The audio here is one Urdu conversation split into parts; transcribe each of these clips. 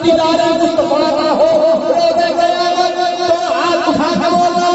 دیدار مصطفیٰ نہ ہو روز قیامت تو ہاتھ اٹھا کر بولنا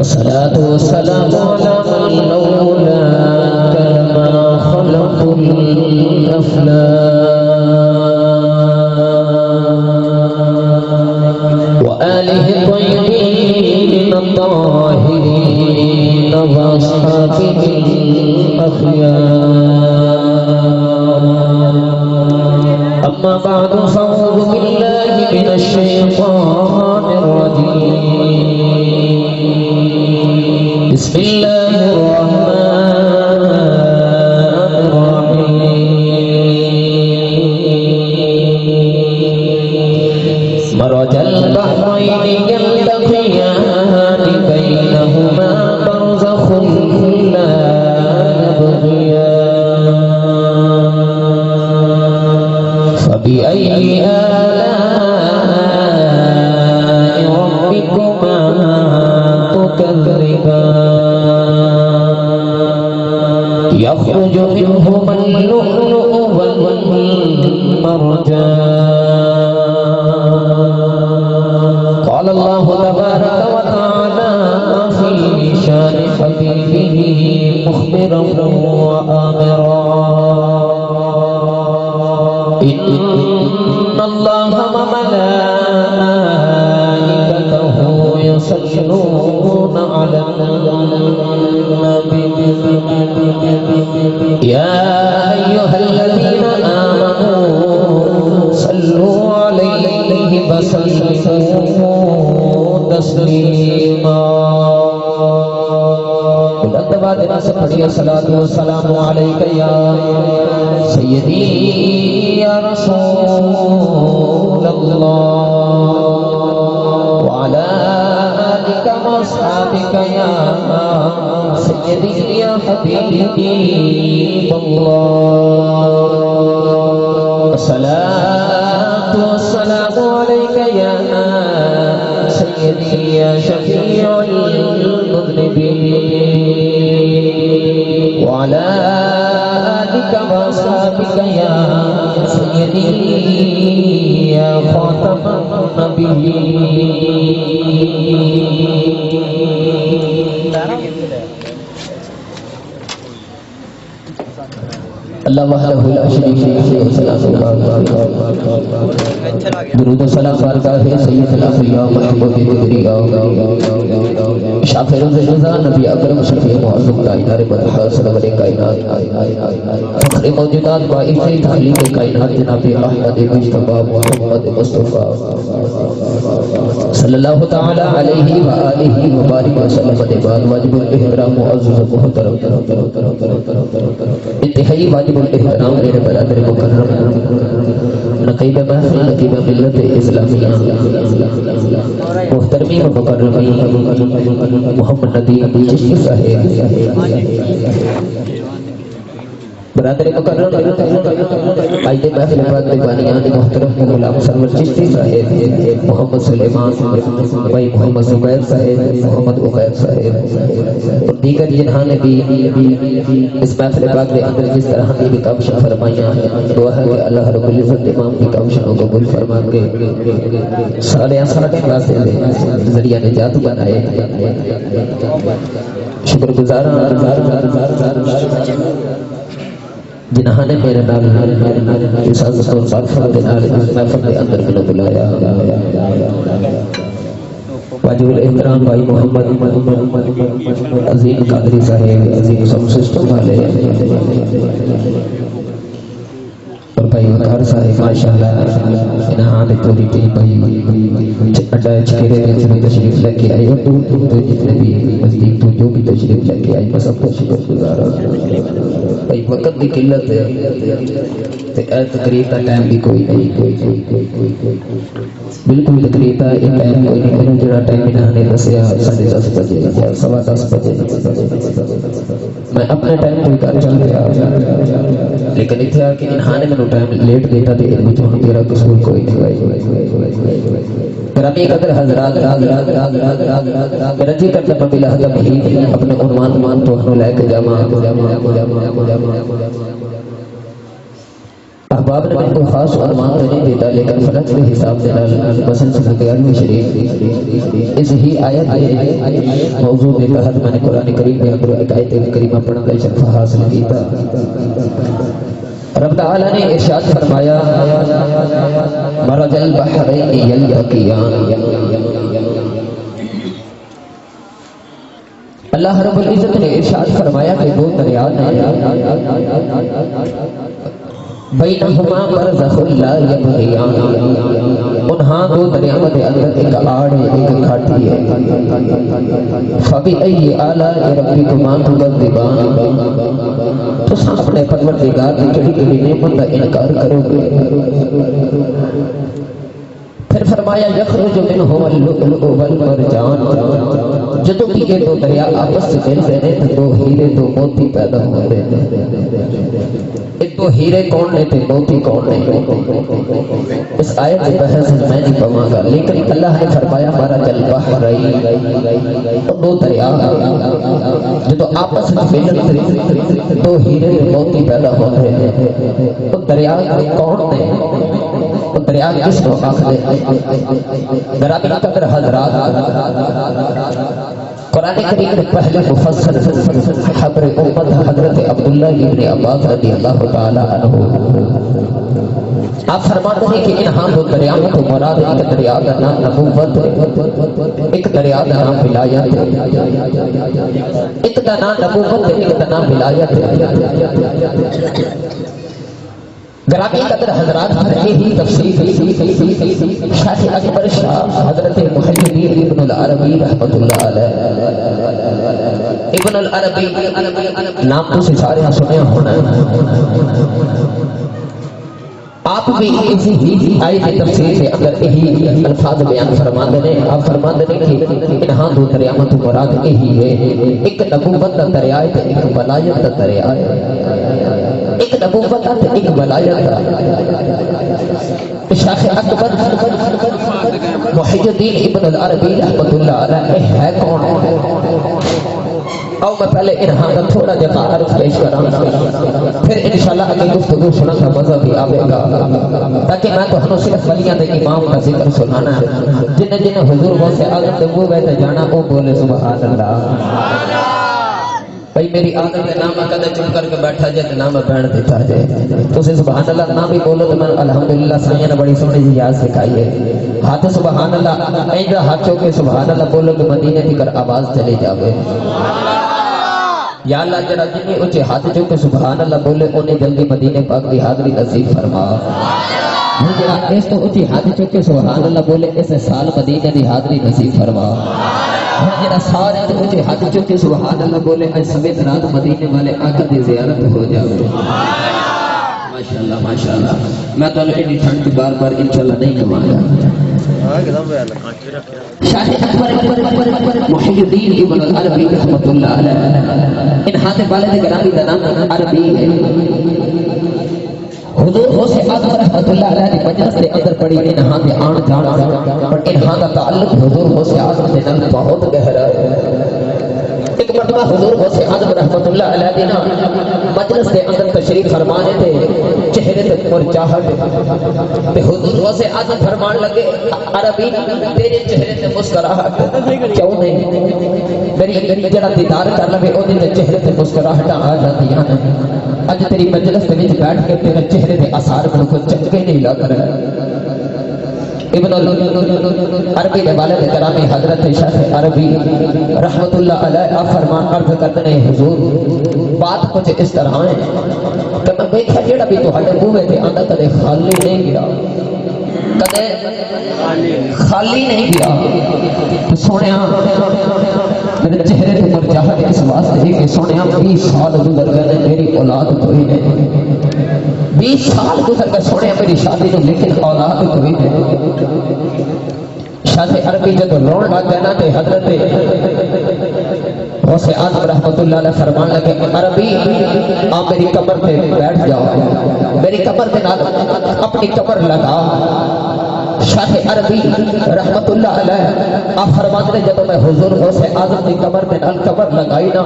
الصلاة والسلام على من لولاك ما خلق الأفلاك وآله الطيبين الطاهرين وأصحابه الأخيار أما بعد فأعوذ بالله من الشيطان الرجيم بسم الله الرحمن الرحيم مرج البحرين يلتقيان بينهما برزخ لا يبغيان فبأي آلاء ربكما تكذبان يخرج منهما اللؤلؤ والمرجان قال الله تبارك وتعالى في شان حبيبه مخبرا وآمرا إن الله وملائكته يصلون على النبي يا أيها الذين آمنوا صلوا عليه وسلموا تسليما بلند بادنا سے پڑھیے صلاۃ و سلام علیک یا سیدی یا رسول اللہ وعلى آلك وأصحابك يا سيدي يا حبيبي الله الصلاة والسلام عليك يا سيدي يا شفيع المذنبين وعلى آلك وأصحابك يا سيدي يا خاتم اللہ وحدہ لا شریک لہ درود و سلام بارگاہ سید الانبیاء محمد الانبیاء شافع روز رضا نبی اکرم شفیع معظم کائنات مدحہ صلی کائنات فخر موجودات باعث تعلیم کائنات جناب احمد مجتبی محمد مصطفیٰ صلی اللہ تعالی علیہ وآلہ وبارک وسلم بعد واجب الاحترام معزز محترم انتہائی واجب الاحترام میرے برادر مکرم نقیب محفل نقیب ملت اسلامیہ محترمی و مکرمی محمد ندیم چشتی صاحب برادر مکرم آئیے محفل پاک دیوانیان محترم غلام سرور چشتی صاحب محمد سلیمان بھائی محمد زبیر صاحب محمد عقیل صاحب اور دیگر جنہاں نے بھی اس محفل پاک کے اندر جس طرح ہم بھی کامشاں فرمائیاں دعا ہے کہ اللہ رب العزت امام کی کامشاں کو قبول فرما کے سارے کے واسطے ذریعہ نجات بنائے شکر گزار جنہاں نے میرے نال اس عزت و معرفت کے نال محفل کے اندر میں بلایا واجب الاحترام بھائی محمد عظیم قادری صاحب عظیم سب سسٹم والے اور بھائی وقار صاحب ماشاءاللہ انہاں دے پوری ٹیم بھائی اڈا چکرے میں تشریف لے کے آئے تو جتنے بھی نزدیک تو جو بھی تشریف لے کے آئے میں سب کا شکر گزار ہوں بھائی وقت کی قلت ہے تقریب کا ٹائم بھی کوئی نہیں بالکل تقریب کا ایک ٹائم کوئی نہیں میرا جڑا ٹائم انہاں نے دسیا 10:30 بجے یا 10:15 بجے میں اپنے ٹائم کوئی کر چل رہا لیکن اتنا کہ انہاں نے میرے ٹائم لیٹ دیتا تھے ان میں تو میرا قصور کوئی نہیں گرامی قدر حضرات میرا جی کرتا میں بلا حضر نہیں اپنے عنوان تو ہنو لے کے جاما احباب نے کوئی خاص عنوان تو نہیں دیتا لیکن فرق کے حساب سے مثلا سنت 11ویں شریف اس ہی آیت موضوع کے تحت میں نے قرآن کریم میں ایک آیت کریمہ پڑھا کا شرف حاصل کیا رب تعالی نے ارشاد فرمایا مرج البحرین یلتقیان اللہ رب العزت نے ارشاد فرمایا کہ دو دریا بینہما برزخ لا یبغیان انہاں دو دریاؤں کے اندر ایک آڑ ہے ایک کھاٹی ہے فبأی آلاء ربکما تکذبان تو سب اپنے پروردگار کی کڑی کڑی نعمت کا انکار کرو گے پھر فرمایا یخرج منہما اللؤلؤ والمرجان جدوں کہ یہ دو دریا آپس سے ملتے ہیں تو دو ہیرے دو موتی پیدا ہوتے ہیں ایک تو ہیرے کون نے تھے موتی کون نے اس آیت کی بحث میں نہیں پاؤں گا لیکن اللہ نے فرمایا مرج البحرین دو دریا جو تو آپس میں ملتے دو ہیرے موتی پیدا ہوتے ہیں تو دریا کون نے وہ دریا کس کو آخر گرامی قدر حضرات قرآن کریم نے پہلے مفسر حبر امت حضرت عبداللہ ابن عباس رضی اللہ تعالی عنہ آپ فرماتے ہیں کہ انہاں دو دریاؤں کو مراد ایک دریا کا نام نبوت ایک دریا کا نام ولایت ایک کا نام نبوت ایک کا نام ولایت گرامی قدر حضرات یہی تفسیر شیخ اکبر شاہ حضرت محی الدین ابن العربی رحمۃ اللہ علیہ ابن العربی نام تو سارے سنے ہونا آپ بھی اسی آیت کی تفسیر سے اگر یہی الفاظ بیان فرما دیں آپ فرما دیں کہ انہاں دو دریاؤں تو مراد یہی ہے ایک نبوت کا دریا ہے ایک ولایت کا دریا ہے ایک نبوت ایک ولایت شیخ اکبر محی الدین ابن العربی رحمۃ اللہ علیہ ہے کون آؤ میں پہلے انہاں کا تھوڑا جا تعارف پیش کرانا پھر انشاءاللہ اگلی گفتگو سنا کا مزہ بھی آئے گا تاکہ میں تو ہنو صرف ولیاں دے امام کا ذکر سنانا ہے جنہیں جنہیں حضور بہت سے آگے دے وہ بیٹھے جانا وہ بولے سبحان اللہ بھائی میری عادت ہے نام کدے چپ کر کے بیٹھا جائے تو نام بہن دیتا جائے تو اسے سبحان اللہ نام بھی بولو تو میں الحمدللہ سائیں نے بڑی سونی جی یاد سکھائی ہے ہاتھ سبحان اللہ ایجا ہاتھوں کے سبحان اللہ بولو تو مدینے کی کر آواز چلی جاوے یا اللہ جرا جنہیں اچھے ہاتھ جو کہ سبحان اللہ بولے انہیں جلدی مدینے پاک دی حاضری نصیب فرما جرا اس تو اچھے ہاتھ جو کہ سبحان اللہ بولے اس سال مدینے دی حاضری نصیب فرما جرا سارے اچھے ہاتھ جو کہ سبحان اللہ بولے اج سمیت رات مدینے والے آقا دی زیارت ہو جاوے ماشاءاللہ ماشاءاللہ میں تو انہی ٹھنڈ بار بار انشاءاللہ نہیں کمایا شاہ اکبر محی الدین ابن العربی رحمۃ اللہ علیہ ان ہاتھ والد گرامی کا نام عربی ہے حضور غوث اعظم رحمۃ اللہ علیہ کی مجلس کے اندر پڑی انہاں کے آن جان اور انہاں کا تعلق حضور غوث اعظم سے نال بہت گہرا ہے ایک مرتبہ حضور غوث اعظم رحمۃ اللہ علیہ دینا مجلس کے اندر تشریف فرمانے تھے چہرے تے مرچاہٹ تے حضور غوث اعظم فرمان لگے عربی تیرے چہرے تے مسکراہٹ کیوں نہیں میری جڑا دیدار کر لے اودے تے چہرے تے مسکراہٹ آ جاندیاں نے اج تیری مجلس کے وچ بیٹھ کے تیرے چہرے تے آثار کو چنگے نہیں لگ رہے ابن عربی کے والد کرامی حضرت شیخ عربی رحمت اللہ علیہ آپ فرمان عرض کرتے ہیں حضور بات کچھ اس طرح ہے کہ میں ویکھیا جڑا بھی تہاڈے بوئے تے آندا کدے خالی نہیں گیا، کدے خالی نہیں گیا۔ سونیا میرے چہرے تے مرجھاہٹ اس واسطے کہ سونیا 20 سال گزر گئے میری اولاد کوئی نہیں، 20 سال گزر گئے سونیا میری شادی نو، لیکن اولاد کوئی نہیں۔ شاہ عربی جب روڑ لگ گیا نا تے حضرت غوث اعظم رحمت اللہ علیہ فرمان لگے عربی آپ میری قبر پہ بیٹھ جاؤ، میری قبر پہ اپنی قبر لگا۔ شاہ عربی رحمت اللہ علیہ آپ فرماتے جب میں حضور غوث اعظم کی قبر پہ قبر لگائی نا،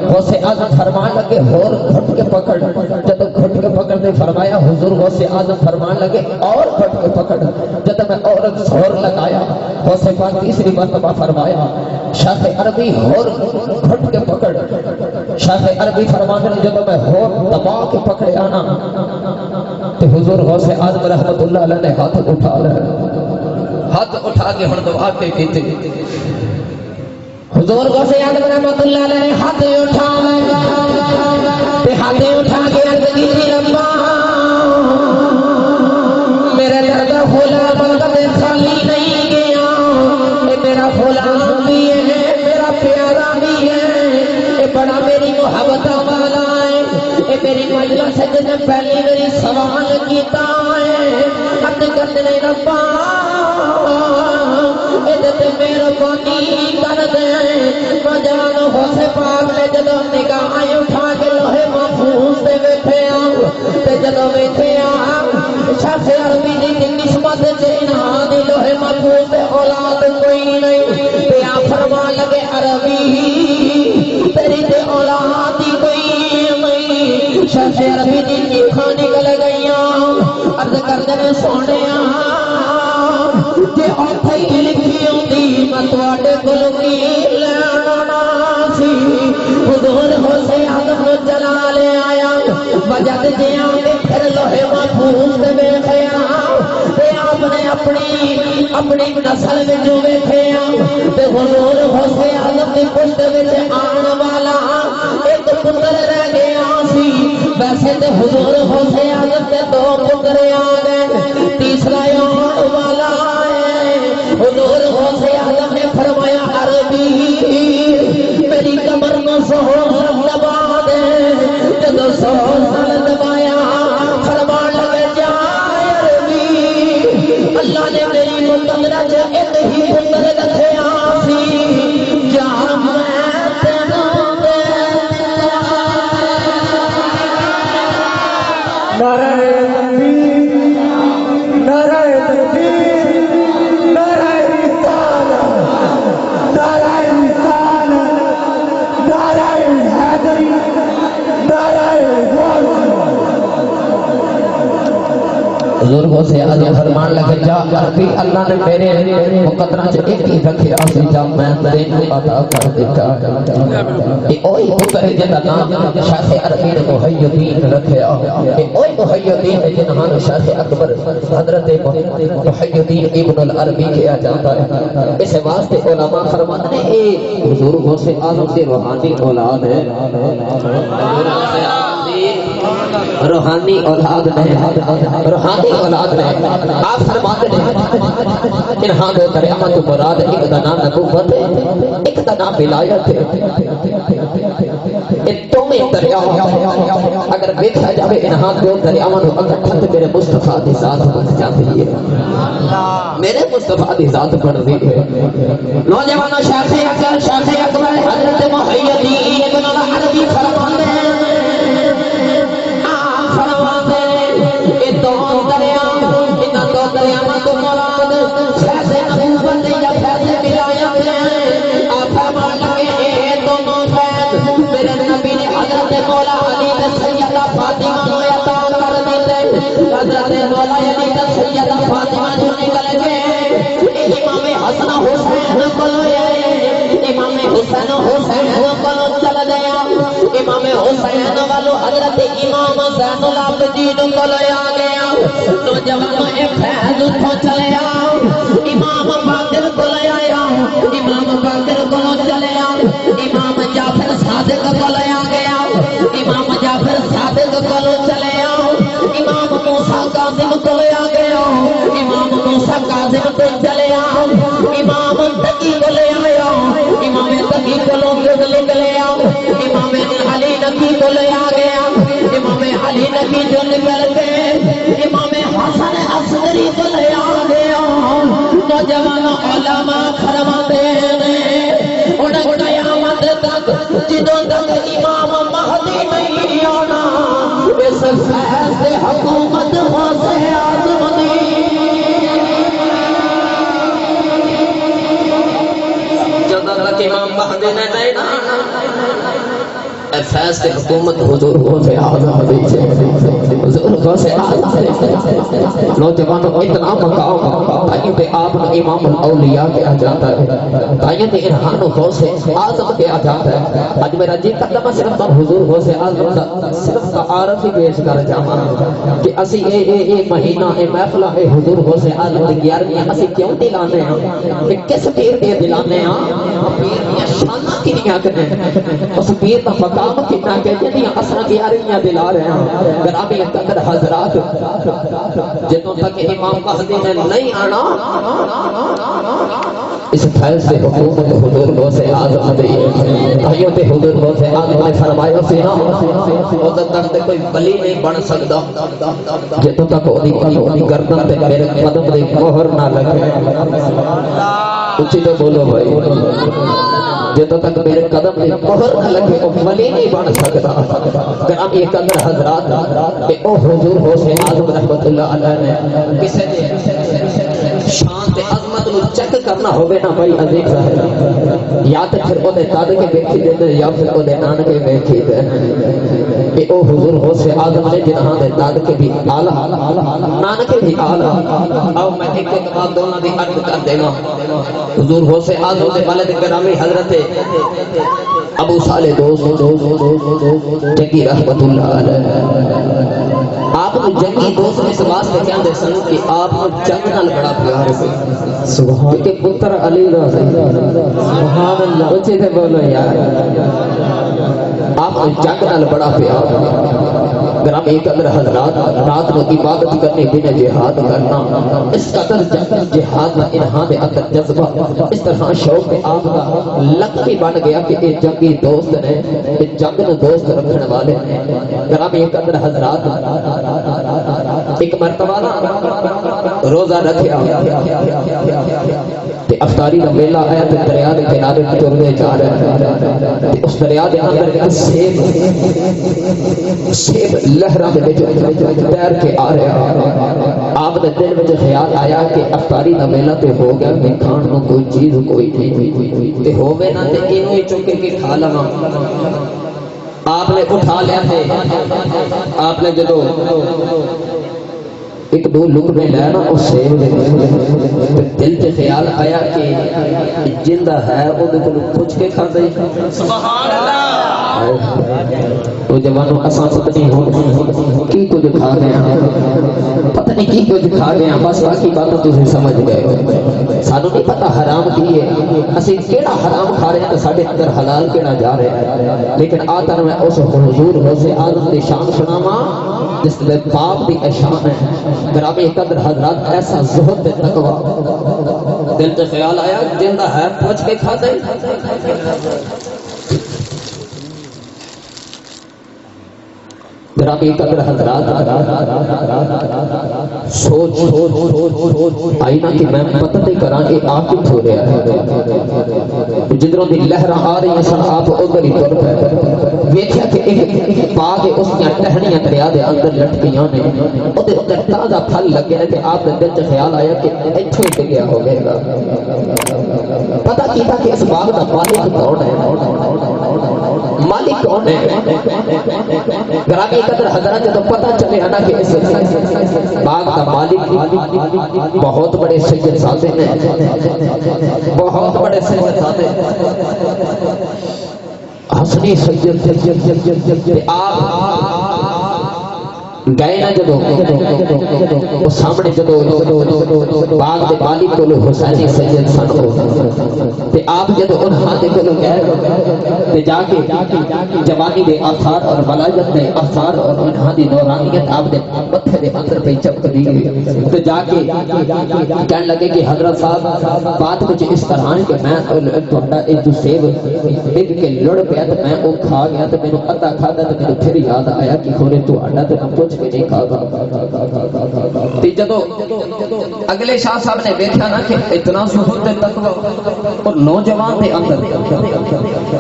غوث اعظم فرمان لگے اور گھٹ کے پکڑ، جب گھٹ کے پکڑنے فرمایا حضور غوث اعظم فرمان لگے اور گھٹ کے پکڑ، جب میں اور زور لگایا غوث پاک تیسری مرتبہ فرمایا شاہ عربی اور گھٹ کے پکڑ، شاہ عربی فرماتے جب میں اور دبا کے پکڑے آنا تو حضور غوث اعظم رحمت اللہ علیہ نے ہاتھ اٹھا لے، ہاتھ اٹھا کے ہر دعا کے کیتے حضور غوث اعظم رحمت اللہ علیہ نے ہاتھ اٹھا تے ہاتھ اٹھا کے عرض کی ربا میرے در کا غلام کبھی خالی نہیں گیا، اے میرا غلام بھی ہے میرا پیارا بھی ہے، اے بڑا میری محبت والا ہے، اے میری مجلس سے جن پہلی میری سوال کیتا ہے حد کر دے ربا تے مہربانی کر دے۔ نوجوان غوث پاک نے جدو نگاہیں اٹھا کے لوہے محفوظ تے ویکھیا تے جدو ویکھیا شاہ عربی دی نسبت تے انہاں دی لوہے محفوظ تے اولاد کوئی نہیں تے آ فرمان لگے عربی تیری تے اولاد ہی کوئی نہیں۔ شاہ عربی دی نکھاں نکل گئیاں، عرض کردے نے سونیا تے اوتھے ہی لکھی ہوندی میں تواڈے کولوں کی لینا سی۔ حضور غوث اعظم نو جلا لے آیا وجد جیاں تے پھر لوہے محفوظ تے ویکھیا تے آپ نے اپنی نسل وچ ویکھیا تے حضور غوث اعظم دی پشت وچ آن والا ایک پتر رہ گیا سی۔ ویسے تے حضور غوث اعظم تے 2 پتر آ گئے، تیسرا آن والا ہے۔ حضور غوث اعظم نے فرمایا عربی میری کمر کو 100 سال دبا دے، جب 100 سال دبایا فرمان لگے جا عربی اللہ نے میری مقدرہ چ ایک ہی پتر رکھیا سی، جا میں تینوں دے نعرہ تکبیر، نعرہ تکبیر، نعرہ رسالت، نعرہ رسالت، نعرہ حیدری، نعرہ غوث۔ حضور غوث اعظم فرمان لگے جا عربی اللہ نے میرے مقدرہ سے ایک ہی رکھیا سی، جا میں تینوں عطا کر دیتا۔ یہ اوہی پتر جنہاں نام شاہ عربی نے محی الدین رکھیا، یہ اوہی محی الدین ہے جنہاں شاہ اکبر حضرت محی الدین ابن العربی کیا جاتا ہے۔ اس واسطے علماء فرماتے ہیں اے حضور غوث اعظم سے روحانی اولاد ہے، روحانی اولاد ہے، روحانی اولاد ہے۔ آپ فرماتے ہیں انہاں دو کرامت مراد ایک دا نام نبوت ہے، ایک دا نام ولایت ہے۔ ان دونوں دریا اگر دیکھا جائے انہاں دو دریاواں نو اکٹھا تے میرے مصطفیٰ دی ذات بن جاتی ہے، میرے مصطفیٰ دی ذات بنتی ہے۔ نوجوانوں شیخ اکبر حضرت محی الدین ابن العربی فرماتے ہیں دریاواں تو مراد فیض نبوت یا فیض ولایت ہے۔ آپ فرمان لگے اے دونوں فیض میرے نبی نے حضرت مولا علی نے سیدہ فاطمہ کو عطا کر دیتے۔ حضرت مولا علی نے سیدہ فاطمہ جو نکل گئے امام حسن حسین کو امام حسین کو چل گیا، امام حسین والو حضرت امام زین العابدین کو لیا گیا۔ نوجوانوں ایک فیض اٹھو چلے آؤ، امام باقر کو لے آیا، امام باقر کو چلے آؤ، امام جعفر صادق کو لیا گیا، امام جعفر صادق کو چلے کاظم تو چلے آؤ امام تقی کو لے آیا امام تقی کو لوگ لے آیا امام علی نبی کو لے آ گیا امام علی نبی جو نکل گئے امام حسن عسکری کو لے آ گیا نوجوان علماء فرماتے ہیں ان قیامت تک جدوں تک امام مہدی نہیں آنا اس فیض سے حکومت ہو سے آزمانی جدوں تک امام مہدی نے نہیں آنا فیض سے حکومت حضور غوث اعظم حضور غوث اعظم نوجوانوں اتنا مقام تائیوں پہ آپ نے امام الاولیاء کیا جاتا ہے تائیوں پہ انہان غوث اعظم کیا جاتا ہے آج میرا جی قدمہ صرف تب حضور غوث اعظم کا صرف تعارف ہی پیش کر جاما کہ اسی اے مہینہ اے محفلہ اے حضور غوث اعظم کی 11ویں اسی کیوں دلانے ہیں کہ کس پیر دے دلانے ہیں پیر دیا شانہ کی نہیں آکنے اس پیر کا مقام کتنا کہتے ہیں اصلا کی عربیاں دلا رہے ہیں گرامی قدر حضرات جتوں تک امام مہدی نے نہیں آنا اس فیض سے حکومت حضور غوث اعظم دی بھائیوں تے حضور غوث اعظم نے فرمایا سی نا ادھر تک کوئی ولی نہیں بن سکتا جتوں تک وہ گردن تے میرے قدم دی مہر نہ لگے اچھی تو بولو بھائی جتوں تک میرے قدم دی مہر نہ لگے وہ ولی نہیں بن سکتا گرامی قدر حضرات کہ او حضور غوث اعظم رحمت اللہ علیہ نے کسے دے شان تے عظمت نو چیک کرنا ہوئے نا بھائی عزیز صاحب یا تے پھر او دے دادے کے بیٹھی دے یا پھر او دے نان کے بیٹھی دے کہ او حضور غوث اعظم نے جنہاں دے داد کے بھی اعلیٰ نان کے بھی اعلیٰ او میں ایک بات دونوں دی عرض کر دینا حضور غوث اعظم دے والد گرامی حضرت ابو صالح دوست جنگی رحمت اللہ علیہ آپ کو جنگی دوست اس واسطے کیا دے سن کہ آپ کو جنگ نال بڑا پیار ہے سبحان کہ پتر علی دا سبحان اللہ اچھے سے بولو یار آپ کو جنگ نال بڑا پیار ہے گرامی قدر حضرات رات کو عبادت کرنے دن جہاد کرنا اس قدر جہاد میں انہاں دے اندر جذبہ اس طرح شوق ہے آپ کا لقب بن گیا کہ یہ جنگی دوست نے یہ جنگ نو دوست رکھنے والے گرامی قدر حضرات ایک مرتبہ روزہ رکھیا تے افطاری کا ویلا آیا تے دریا دے کنارے ٹرتے جا رہے تے اس دریا دے اندر ایک سیب لہراں دے وچ تیر کے آ رہا آپ دے دل وچ خیال آیا کہ افطاری کا ویلا تے ہو گیا میں کھان نو کوئی چیز کوئی نہیں تے ہووے نا تے اینو چک کے کھا لواں آپ نے اٹھا لیا تھے آپ نے جدو ایک دو لقمے لینا اس سیب دل سے خیال آیا کہ جندہ ہے وہ کچھ کے کھا دے سبحان اللہ تو جوانوں اساں پتہ نہیں ہو کی کچھ کھا گیا پتہ نہیں کی کچھ کھا گیا بس باقی باتوں تسی سمجھ گئے سانو نہیں پتہ حرام کی ہے اسی کیڑا حرام کھا رہے ہیں تو ساڈے اندر حلال کیڑا جا رہا ہے لیکن آتا میں اس حضور غوث اعظم دی شان سناواں جس میں باپ دی شان ہے گرامی قدر حضرات ایسا زہد تقوی دل سے خیال آیا جندہ ہے پوچھ کے کھا دے گرامی قدر حضرات سوچ آئینا کہ میں پتہ نہیں کران کہ آپ کیوں ہو رہا ہے جدروں دی لہرہ آ رہی ہیں سن آپ ادھر ہی تر پہ ویکھیا کہ ایک باغ اس نے ٹہنیاں دریا دے اندر لٹکیاں نے ادھر ادھر تازہ پھل لگے ہیں کہ آپ نے دل سے خیال آیا کہ ایتھے ہی گیا ہوگے گا پتہ کیتا کہ اس باغ دا مالک کون ہے مالک کون ہے گرامی قدر حضرت تو پتہ چلے آنا کہ اس باغ کا مالک بہت بڑے سید سادے ہیں بہت بڑے سید سادے حسنی سید آپ گئے نا جدو وہ سامنے جدو باغ دے مالک کولو حسینی سید سن تے آپ جدو انہاں دے کولو گئے تے جا کے جوانی دے آثار اور ولایت دے آثار اور انہاں دی نورانیت آپ دے متھے دے اندر پہ چمک دی تے جا کے کہنے لگے کہ حضرت صاحب بات کچھ اس طرح ہے کہ میں تھوڑا ایک جو سیب ڈگ کے لڑ پیا تے میں وہ کھا گیا تے مینوں ادھا کھادا تے مینوں پھر یاد آیا کہ کھولے تو آڈا تے میں پوچھ کے نہیں کھا گا تے جدو اگلے شاہ صاحب نے دیکھا نا کہ اتنا زہد تے تقوی اور نوجوان دے اندر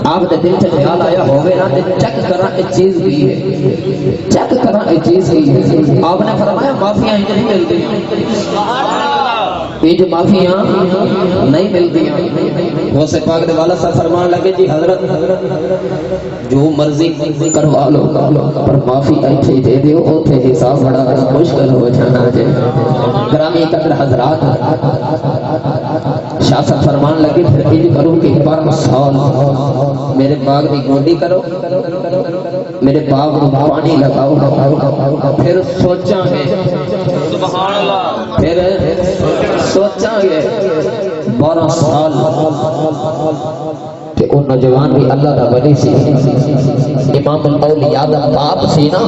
آپ دے دل سے خیال آیا ہوگے نا تے چیک کرا اے چیز بھی ہے چیک کرا اے چیز بھی ہے آپ نے فرمایا معافیاں ہی نہیں ملتی یہ جو معافیاں نہیں ملتی غوث پاک دے والا صاحب فرمان لگے جی حضرت جو مرضی کروا لو پر معافی ایتھے دے دیو اوتھے حساب بڑا مشکل ہو جانا ہے گرامی قدر حضرات شاہ صاحب فرمان لگے پھر یہ کروں کہ 12 سال میرے باغ دی گونڈی کرو میرے باغ کو پانی لگاؤ پھر سوچاں گے سبحان اللہ پھر سوچاں گے 12 سال کہ وہ نوجوان بھی اللہ دا ولی سی امام الاولیاء دا باپ سی نا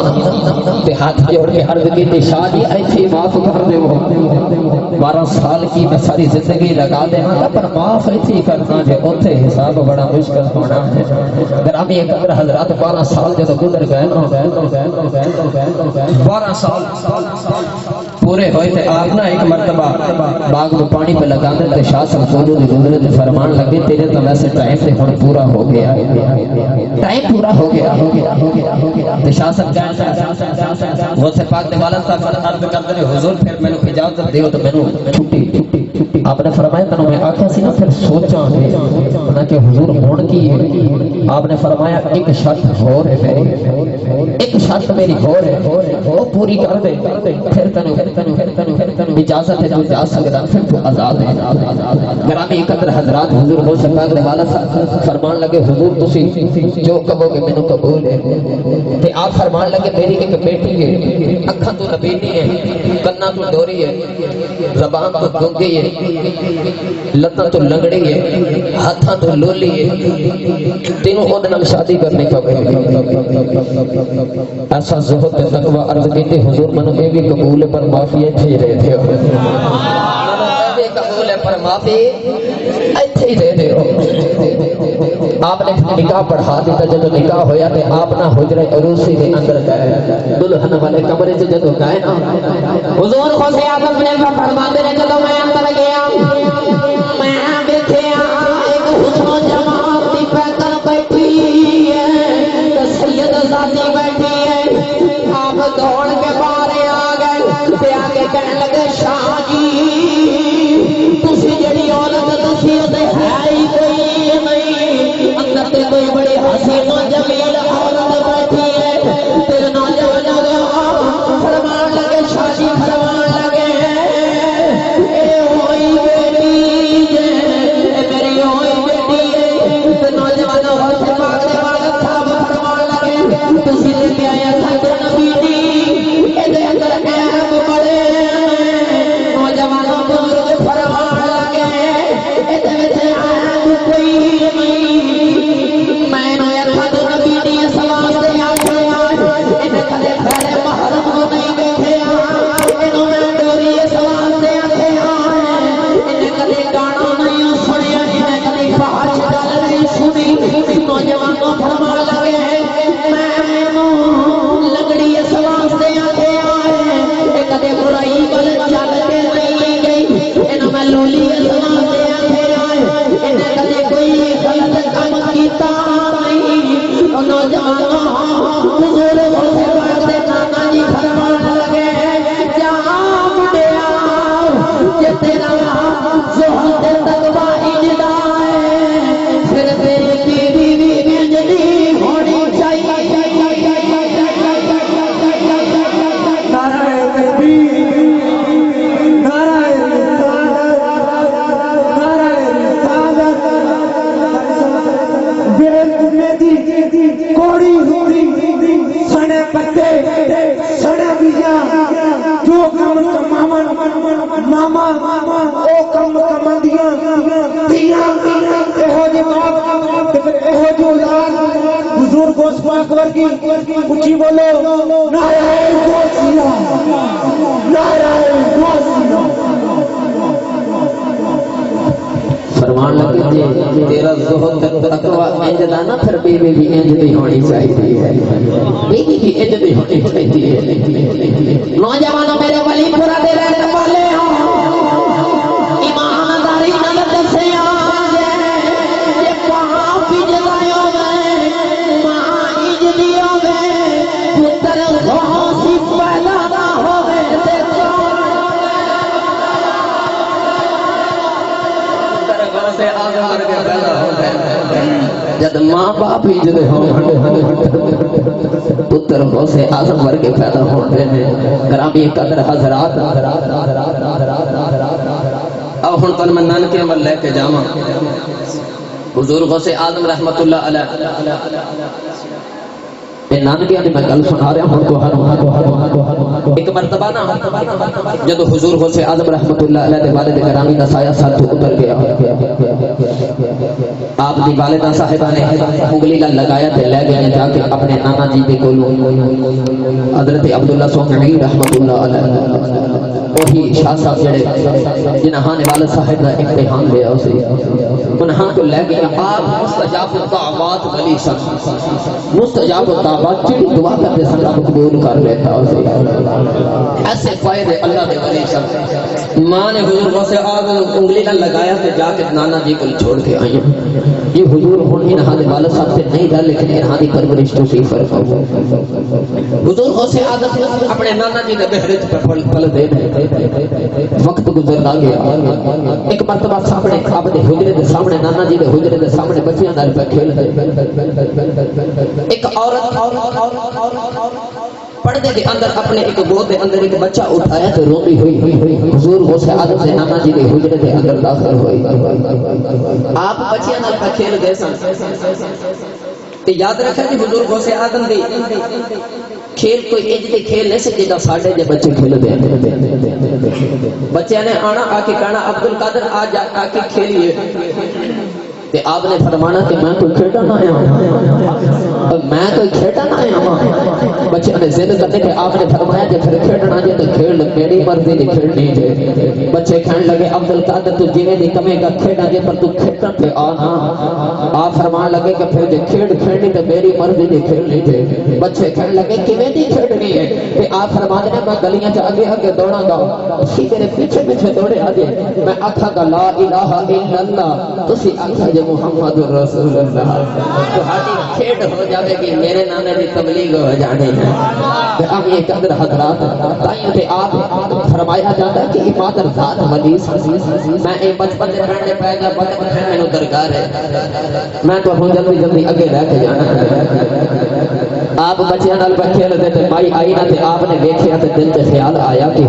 تے ہاتھ جوڑ کے عرض کی تے شاہ جی ایسی معاف کر دے وہ 12 سال کی میں ساری زندگی لگا دے گا پر معاف ایسی کرنا جو اوتھے حساب بڑا مشکل ہونا ہے گرامی قدر حضرات 12 سال جب گزر گئے 12 سال پورے ہوئے تھے آپ نا ایک مرتبہ باغ میں پانی پہ لگا دے تے شاہ صاحب حضور دے فرمان لگے تیرے تو ویسے ٹائم سے ہن پورا ہو گیا ٹائم پورا ہو گیا تے شاہ صاحب غوث پاک دے والا صاحب عرض کرتے ہیں حضور پھر مینوں اجازت دیو تو مینوں چھٹی آپ نے فرمایا تنوں میں آکھیا سی نا پھر سوچاں گے نہ کہ حضور ہون کی ہے آپ نے فرمایا ایک شرط اور ہے میری ایک شرط میری اور ہے وہ پوری کر دے پھر تنوں اجازت ہے تو جا سکتا پھر تو آزاد ہے گرامی قدر حضرات حضور غوث پاک دے والا فرمان لگے حضور تسی جو کہو گے مینوں قبول ہے تے آپ فرمان لگے میری ایک بیٹی ہے اکھاں تو نبینی ہے کنا تو ڈوری ہے زبان تو گنگی ہے لتاں تو لنگڑی ہے ہاتھاں تو لولی ہے تینوں اودے نال شادی کرنے کا ایسا زہد تے تقوی عرض کیتے حضور منو اے بھی قبول ہے پر معافی ایتھے ہی دے دیو قبول ہے پر معافی ایتھے ہی دے دیو آپ نے نکاح پڑھا دیتا جب نکاح ہویا تے آپ نہ حجرہ عروسی دے اندر گئے دلہن والے کمرے سے جب گئے نا حضور غوث اعظم نے فرماتے ہیں جب میں اندر گیا میں دیکھیا ایک حسن و جمال دی پیکر بیٹھی ہے سید ذاتی بیٹھی ہے آپ دوڑ کے باہر آ گئے تے آگے کہنے لگے شاہ جی تسی جڑی عورت تسی تے ہے ہی کوئی نہیں اندر تے کوئی بڑی حسین و جمیل عورت بیٹھی ہے تیرے نوجوان فرمان لگے شاہ جی فرمان لگے اے ہوئی بیٹی جے اے میری ہوئی بیٹی ہے تے نوجوان غوث پاک دے والا صاحب فرمان لگے تسی تے پیایا تھا نبی دی اے دے اندر عیب بڑے نوجوان بزرگ فرمان لگے اے دے وچ عیب کوئی نہیں میں نو تھا نبی دی سلام دے آکھے اے کدے پہلے محرم کو نہیں دیکھے اینو میں ڈوری سلام دے آکھے اے کدے گانا نہیں سنیا اے کدے فحش گل نہیں سنی نوجوان فرمان لگے میں لگڑی سلام دے آکھے اے کدے برائی گل چل کے نہیں گئی اینو میں لولی سلام دے آکھے اے کدے کوئی غلط کام کیتا نوجوان حضور غوث پاک دے نانا جی فرمان لگے جا بڑیا جے تیرا زہد تے تقوی انجدا ہے پھر تیری بیوی بھی انجدی ہونی چاہیے نعرہ تکبیر جو کم کماون ماما او کم کمندیاں دیاں ایہو جی بات تے پھر ایہو جو اولاد حضور غوث پاک ورگی اچھی بولو نعرہ غوثیہ نعرہ غوثیہ فرمان لگے جی تیرا زہد تقوی انج دا نا پھر بیوی بھی انج دی ہونی چاہیے بیوی بھی انج دی ہونی چاہیے نوجوانوں میرے ولی پورا دے رہنے والے ہوں ایمانداری نہ دسے آجے یہ وہاں بھی جلائیوں میں وہاں اجلیوں میں پتر غوثی پیدا نہ ہوئے سے آگے کر کے پیدا ہوتے جد ماں باپ ہی جدے ہوں پتر ہو سے آزم ور کے پیدا ہوتے ہیں گرامی قدر حضرات اب ہن تن میں نن کے عمل لے کے جاواں حضور غوث آدم رحمت اللہ علیہ میں نانکے میں گل سنا رہا ہوں تو ایک مرتبہ نا جب حضور غوث آدم رحمت اللہ علیہ دے والد گرامی دا سایہ ساتھ اتر گیا آپ دی والدہ صاحبہ نے انگلی لگایا تے لے گئے جا کے اپنے نانا جی دے کولوں حضرت عبداللہ سومعی رحمت اللہ علیہ وہی شاہ صاحب جڑے جنہاں نے والد صاحب دا امتحان لیا اسے انہاں کو لے گئے آپ مستجاب الدعوات ولی سن مستجاب الدعوات جڑی دعا کرتے سن رب قبول کر لیتا اسے ایسے فائدے اللہ دے ولی سن ماں نے حضور غوث آدم انگلی نہ لگایا کہ جا کے نانا جی کو چھوڑ کے آئی یہ حضور ہن انہاں دے والد صاحب سے نہیں رہا لیکن انہاں دی پرورش تو سی فرق ہو حضور غوث آدم اپنے نانا جی دے بہرے تے پل دے وقت گزرتا گیا ایک مرتبہ سامنے آپ دے حجرے دے سامنے نانا جی دے حجرے دے سامنے بچیاں نال پہ کھیل ایک عورت پردے دے اندر اپنے ایک گود دے اندر ایک بچہ اٹھایا تو روتی ہوئی حضور غوث آدم سے نانا جی دے حجرے دے اندر داخل ہوئی آپ بچیاں نال پہ کھیل دے سن تے یاد رکھا کہ حضور غوث آدم دی کھیل کوئی انج دے کھیل نہیں سکے جا ساڈے جے بچے کھیل دے بچے نے آنا آ کے کہنا عبدالقادر آج آ کے کھیلیے تے آپ نے فرمانا کہ میں کوئی کھیٹا نہ آیا میں کوئی کھیٹا نہ آیا بچے نے ضد کرنے کہ آپ نے فرمایا کہ پھر کھیٹنا جے تو کھیل میری مرضی دی کھیلنی جے بچے کہنے لگے عبدالقادر تو جیویں دی کمے گا کھیٹا جے پر تو کھیٹن تے آنا آپ فرمان لگے کہ پھر جے کھیل کھیلنی تے میری مرضی دی کھیلنی جے بچے کہنے لگے کیویں دی کھیلنی ہے تے آپ فرمان نے میں گلیاں چ آگے آگے دوڑاں گا اسی میرے پیچھے پیچھے دوڑے آ جے میں آکھاں گا لا الہ الا اللہ تسی آکھا جے محمد رسول اللہ تہاڈی کھیڈ ہو جاوے گی میرے نانے دی تبلیغ ہو جانی ہے اب یہ قدر حضرات تائیں تے آپ فرمایا جاتا ہے کہ عبادت ذات ولی میں اے بچپن دے پڑھنے پے گا وقت ہے مینوں درگاہ ہے میں تو ہوں جلدی جلدی اگے رہ کے جانا ہے آپ بچیاں نال کھیل دے تے مائی آئی نہ تے آپ نے دیکھیا تے دل تے خیال آیا کہ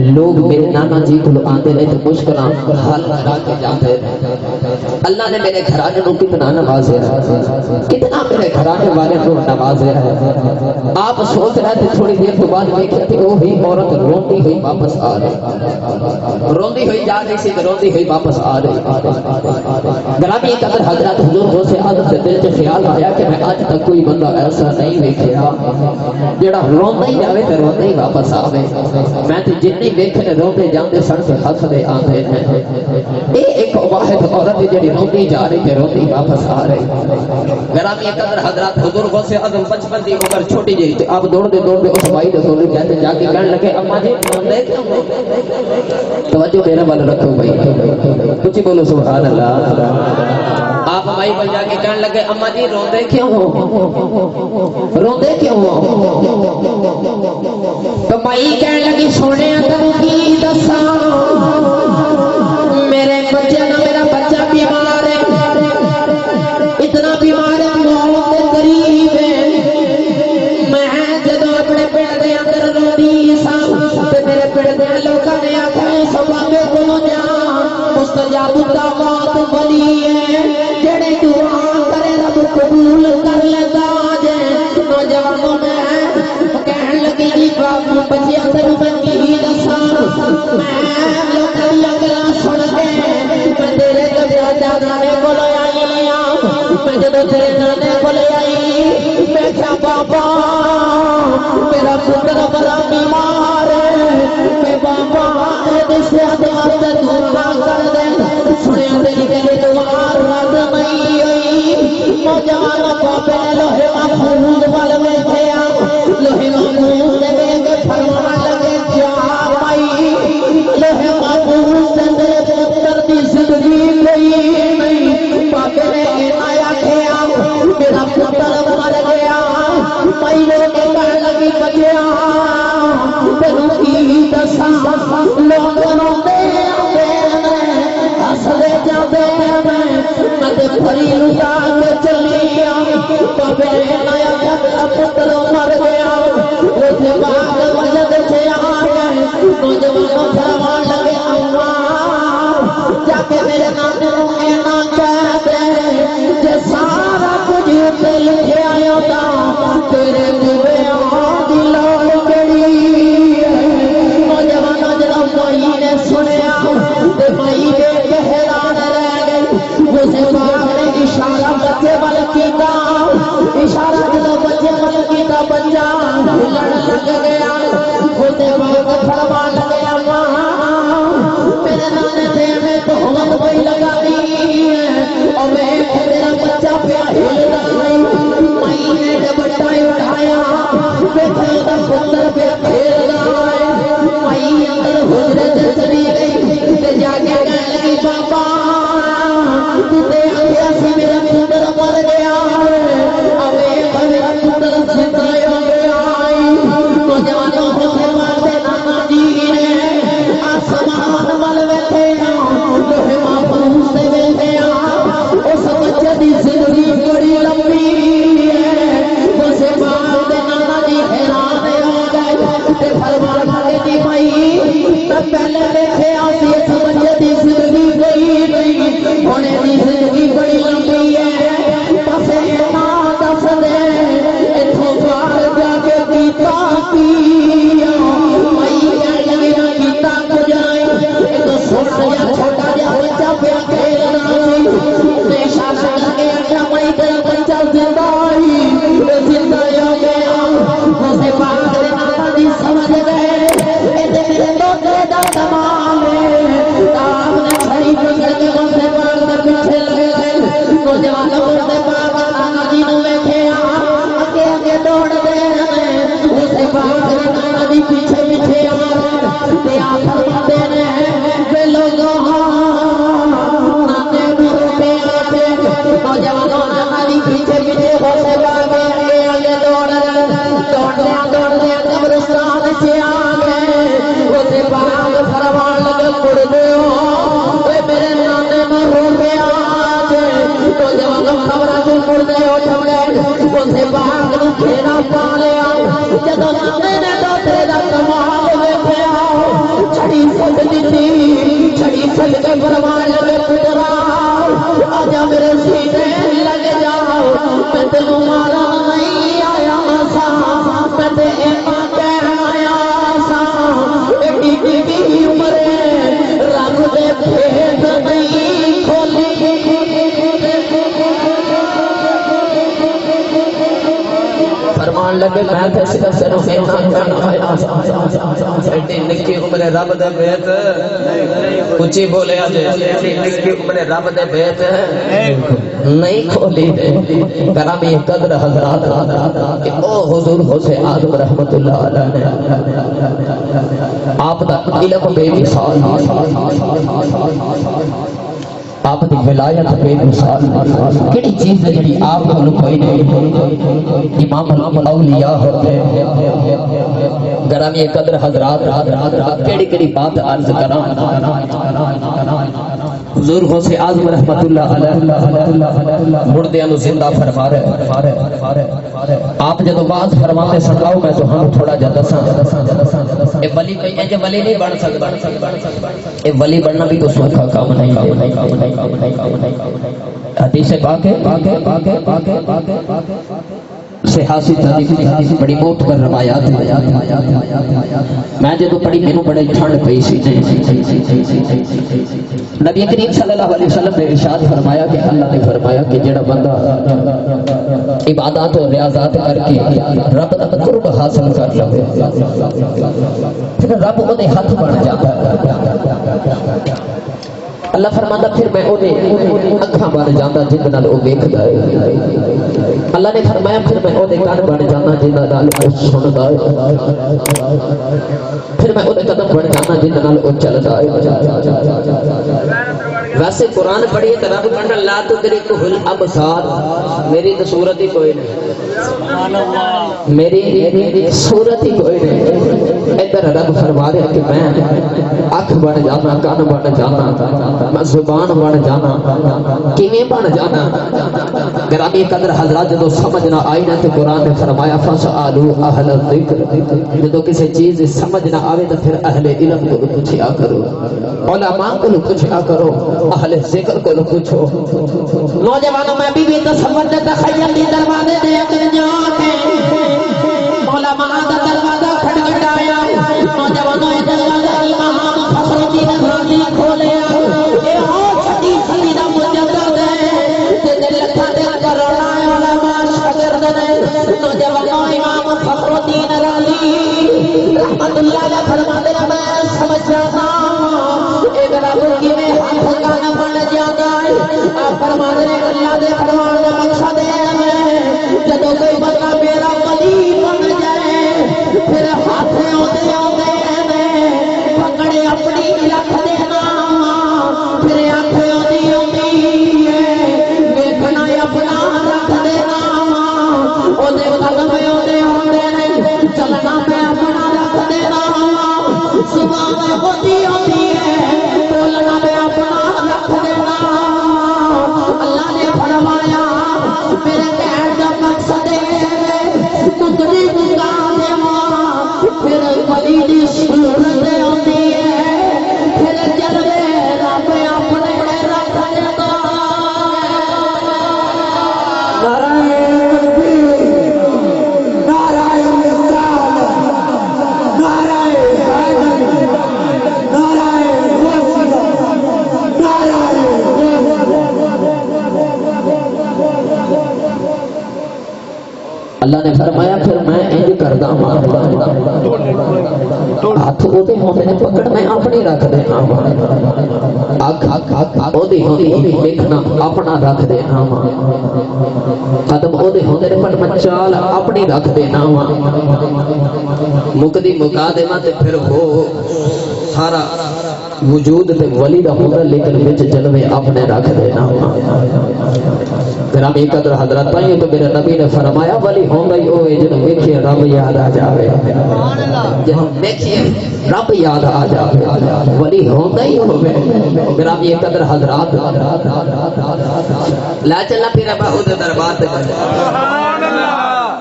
لوگ میرے نانا جی کو آندے نے تے مشکلاں حل کرا کے جاتے اللہ نے میرے گھرانے کو کتنا نوازا ہے کتنا میرے گھرانے والے کو نوازا ہے آپ سوچ رہے تھے تھوڑی دیر تو بعد دیکھے کہ وہی عورت روتی ہوئی واپس آ رہی روتی ہوئی جا رہی سی روتی ہوئی واپس آ رہی گرامی قدر حضرات حضور غوث آدم سے دل سے خیال آیا کہ میں آج تک کوئی بندہ ایسا نہیں دیکھا جڑا روندا ہی جاوے تے روندا ہی واپس آوے میں تے جتنی ویکھنے روندے جاندے سن تے ہسدے آندے ہیں اے ایک واحد عورت جڑی روتی جا رہی تے روتی واپس آ رہی گرامی قدر حضرات حضور غوث آدم بچپن دی عمر چھوٹی جی تے آپ دوڑدے دوڑدے اس بھائی دے کول کہتے جا کے کہنے لگے اما جی روندے کیوں توجہ میرے وال رکھو بھائی کچھ بولو سبحان اللہ آپ مائی کو جا کے کہنے لگے اما جی روندے کیوں روندے کیوں تو مائی کہنے لگی سونے تم کی دساں میرے بچے نہ میرا بچہ بیمار ہے اتنا بیمار ہے موت کے قریب ہے میں جدو اپنے پیڑ دے اندر روندی سا تے میرے پیڑ دے لوکاں نے آکھیا سبا میں کولوں جا مستجاب الدعوات ولی ہے جڑے دعا کرے رب قبول کر لیتا جے نوجوانوں میں کہنے لگی جی باپ بچے میرا پتر بڑا بیمار ہے کہ بابا دے صحت واسطے دعا کر دے سنیا دے کہ دعا رد نہیں ہوئی نوجوان بابے نے لوہے محفوظ وال ویکھیا لوہے محفوظ دے ویکھ فرمان لگے جا مائی لوہے محفوظ دے میرے پتر دی زندگی کوئی نہیں بابے نے آیا کھیا میرا پتر مر گیا مائی نے کہنے لگی بچیا تینوں کی دساں لوگ روندے ہسدے جاندے میں تے پھری لٹا کے چلی بابے نے آیا کہ میرا پتر مر گیا اس کے بعد مسجد سے آ گئے نوجوانوں فرمان لگے اللہ جا کے میرے نانے نوں کہنا کہہ دے جے سارا کچھ تے لکھیا ہوتا تیرے جویاں دی لال کڑی نوجوانوں جڑا مائی نے سنیا تے مائی دے حیران رہ گئی اسے باپ نے اشارہ بچے وال کیتا اشارہ جدوں بچے وال کیتا بچہ لڑ لگ گیا اسے باپ فرمان لگیا ماں میرے نانے تے میں تہمت کوئی لگا دی اور میں میرا بچہ پیا ہل رہا ہے مائی نے دوپٹہ اٹھایا دیکھا دا پتر پہ کھیل رہا ہے مائی اندر حجرے سے چلی گئی تے جا کے کہنے لگی بابا تے آیا سی میرا پتر مر گیا ابے میرا پتر زندہ ہو گیا نوجوانوں کو فرمان دے نانا جی نے آسمان وال ویکھے لوہے محفوظ سے ویکھیا اس بچے دی زندگی بڑی لمبی ہے اسے باپ دے نانا جی حیران ہو گئے تے فرمان لگے جی بھائی میں پہلے ویکھیا سی اس بچے دی زندگی کوئی نہیں ہونے دی زندگی بڑی لمبی ہے بس اتنا دس دے اتھوں باہر جا کے پیتا پیا مائی کہنے لگی پیتا کچھ نہیں ایک سونا جا چھوٹا جا بچہ پیا کھیلنا سی اشارہ کر کے آخیا مائی تیرا بچہ زندہ زندہ ہو گیا اسے باپ دے نانا دی سمجھ گئے ایسے میرے دوتے دا تمام آپ نے چھڑی پکڑ کے اسے باپ دے پیچھے لگے گئے نوجوانوں اسے باپ نانا جی نو ویکھیا اگے اگے دوڑ دے اسے باپ دے نانا جی پیچھے پیچھے آ تے آپ فرماتے ہیں بے لوگوں نانے نو روپے آتے نوجوانوں نانا جی پیچھے پیچھے اسے باپ دے آگے دوڑ دیا قبرستان سے آ گئے اسے باپ فرمان لگے مڑ دیو میرے نانے نو روپے آتے نوجوانوں خبروں کو مڑ دے اٹھ گئے اسے باپ نو گھیرا پا لیا جدوں نانے نے دوترے دا کمال ویکھیا چھڑی سٹ دتی چھڑی سٹ کے فرمان لگے پترا آجا میرے سینے لگ جاؤ میں تینوں مارا نہیں آیا سا میں تے ایما کہہ آیا سا ایڈی ایڈی عمر رب دے بھید نہیں کھولی فرمان لگے میں تے صرف اینا کہنا آیا ایڈی نکی عمر رب دے بھید اچھی بولے آجے ایڈی نکی عمر رب دے بھید نہیں کھولی کرامی قدر حضرات کہ او حضور حسین آدم رحمت اللہ علیہ آپ دا علم بے مثال آپ دی ولایت بے مثال کیڑی چیز ہے جڑی آپ کو کوئی نہیں امام الاولیاء ہوتے گرامی قدر حضرات کیڑی کیڑی بات عرض کراں حضور غوث اعظم رحمت اللہ علیہ مردیاں نو زندہ فرما رہے آپ جدو بات فرماتے سکاؤ میں تو ہم تھوڑا جا دساں اے ولی کوئی اے ولی نہیں بن سکتا اے ولی بننا بھی تو سوکھا کام نہیں حدیث پاک سیاسی تاریخ بڑی موت پر روایات میں جدو پڑھی میں بڑے ٹھنڈ پئی سی نبی کریم صلی اللہ علیہ وسلم نے ارشاد فرمایا کہ اللہ نے فرمایا کہ جڑا بندہ عبادات و ریاضات کر کے رب دا قرب حاصل کر لے پھر رب وہ ہاتھ بن جاتا ہے اللہ فرماتا پھر میں انہیں اکھاں بن جانا جن نال او ویکھدا ہے اللہ نے فرمایا پھر میں انہیں کان بن جانا جن نال او سندا ہے پھر میں انہیں قدم بن جانا جن نال او چلدا ہے ویسے قرآن پڑھی تو رب کہندا لا تدرکہ الابصار میری تو صورت ہی کوئی نہیں میری صورت ہی کوئی نہیں ادھر رب فرما رہا کہ میں اکھ بن جانا کان بن جانا میں زبان بن جانا کیویں بن جانا گرامی قدر حضرات جدو سمجھ نہ آئی نہ تو قرآن نے فرمایا فاسألوا اہل الذکر جدو کسی چیز سمجھ نہ آوے تو پھر اہل علم کو پوچھا کرو علماء کو پوچھا کرو اہل ذکر کو پوچھو نوجوانوں میں بھی تصور تخیل دی دروازے دے اگر جا کے علماء دا دروازہ کھٹکھٹایا نوجوانوں یہ دروازہ امام فخر الدین رازی کھولیا اے ہو چھٹی سلی دا مجدد ہے تے لکھاں دے کروڑاں علماء شاگرد نے نوجوانوں امام فخر الدین رازی رحمت اللہ علیہ فرماتے ہیں میں سمجھ جاتا اے رب کیویں ہاتھ کان بن جاتا ہے آپ فرماتے ہیں اللہ دے فرمان دا مقصد ہے جدوں کوئی بندہ میرا ولی بن جائے پھر ہاتھ آتے آتے پکڑے اپنی رکھ دینا پھر آنکھ آتی آتی ویکھنا اپنا رکھ دینا اودے قدم آتے آتے چلنا پہ اپنا رکھ دینا زبان ہوتی ہوتی ہے بولنا پہ اپنا رکھ دینا اللہ نے فرمایا میرے کہنے کا مقصد ہے کتنی مقام ہے پھر ولی دی صورت ہوتی ہے پھر جلوے رب اپنے رکھ دیتا اللہ نے فرمایا پھر میں انج کردا ہاں ہاتھ او دے ہوندے نے پکڑ میں اپنی رکھ دینا وا اکھ او دی ہوندی دیکھنا اپنا رکھ دینا وا قدم او دے ہوندے نے پر میں چال اپنی رکھ دینا وا مکدی مکا دیواں تے پھر ہو سارا وجود تے ولی دا ہوندا لیکن وچ جلوے اپنے رکھ دینا گرامی قدر حضرات پائیں تو میرے نبی نے فرمایا ولی ہوندا ہی ہوئے جنہوں ویکھے رب یاد آ جاوے جنہوں ویکھے رب یاد آ جاوے ولی ہوندا ہی ہوئے گرامی قدر حضرات لا چلنا پھر ابا خود دربار تے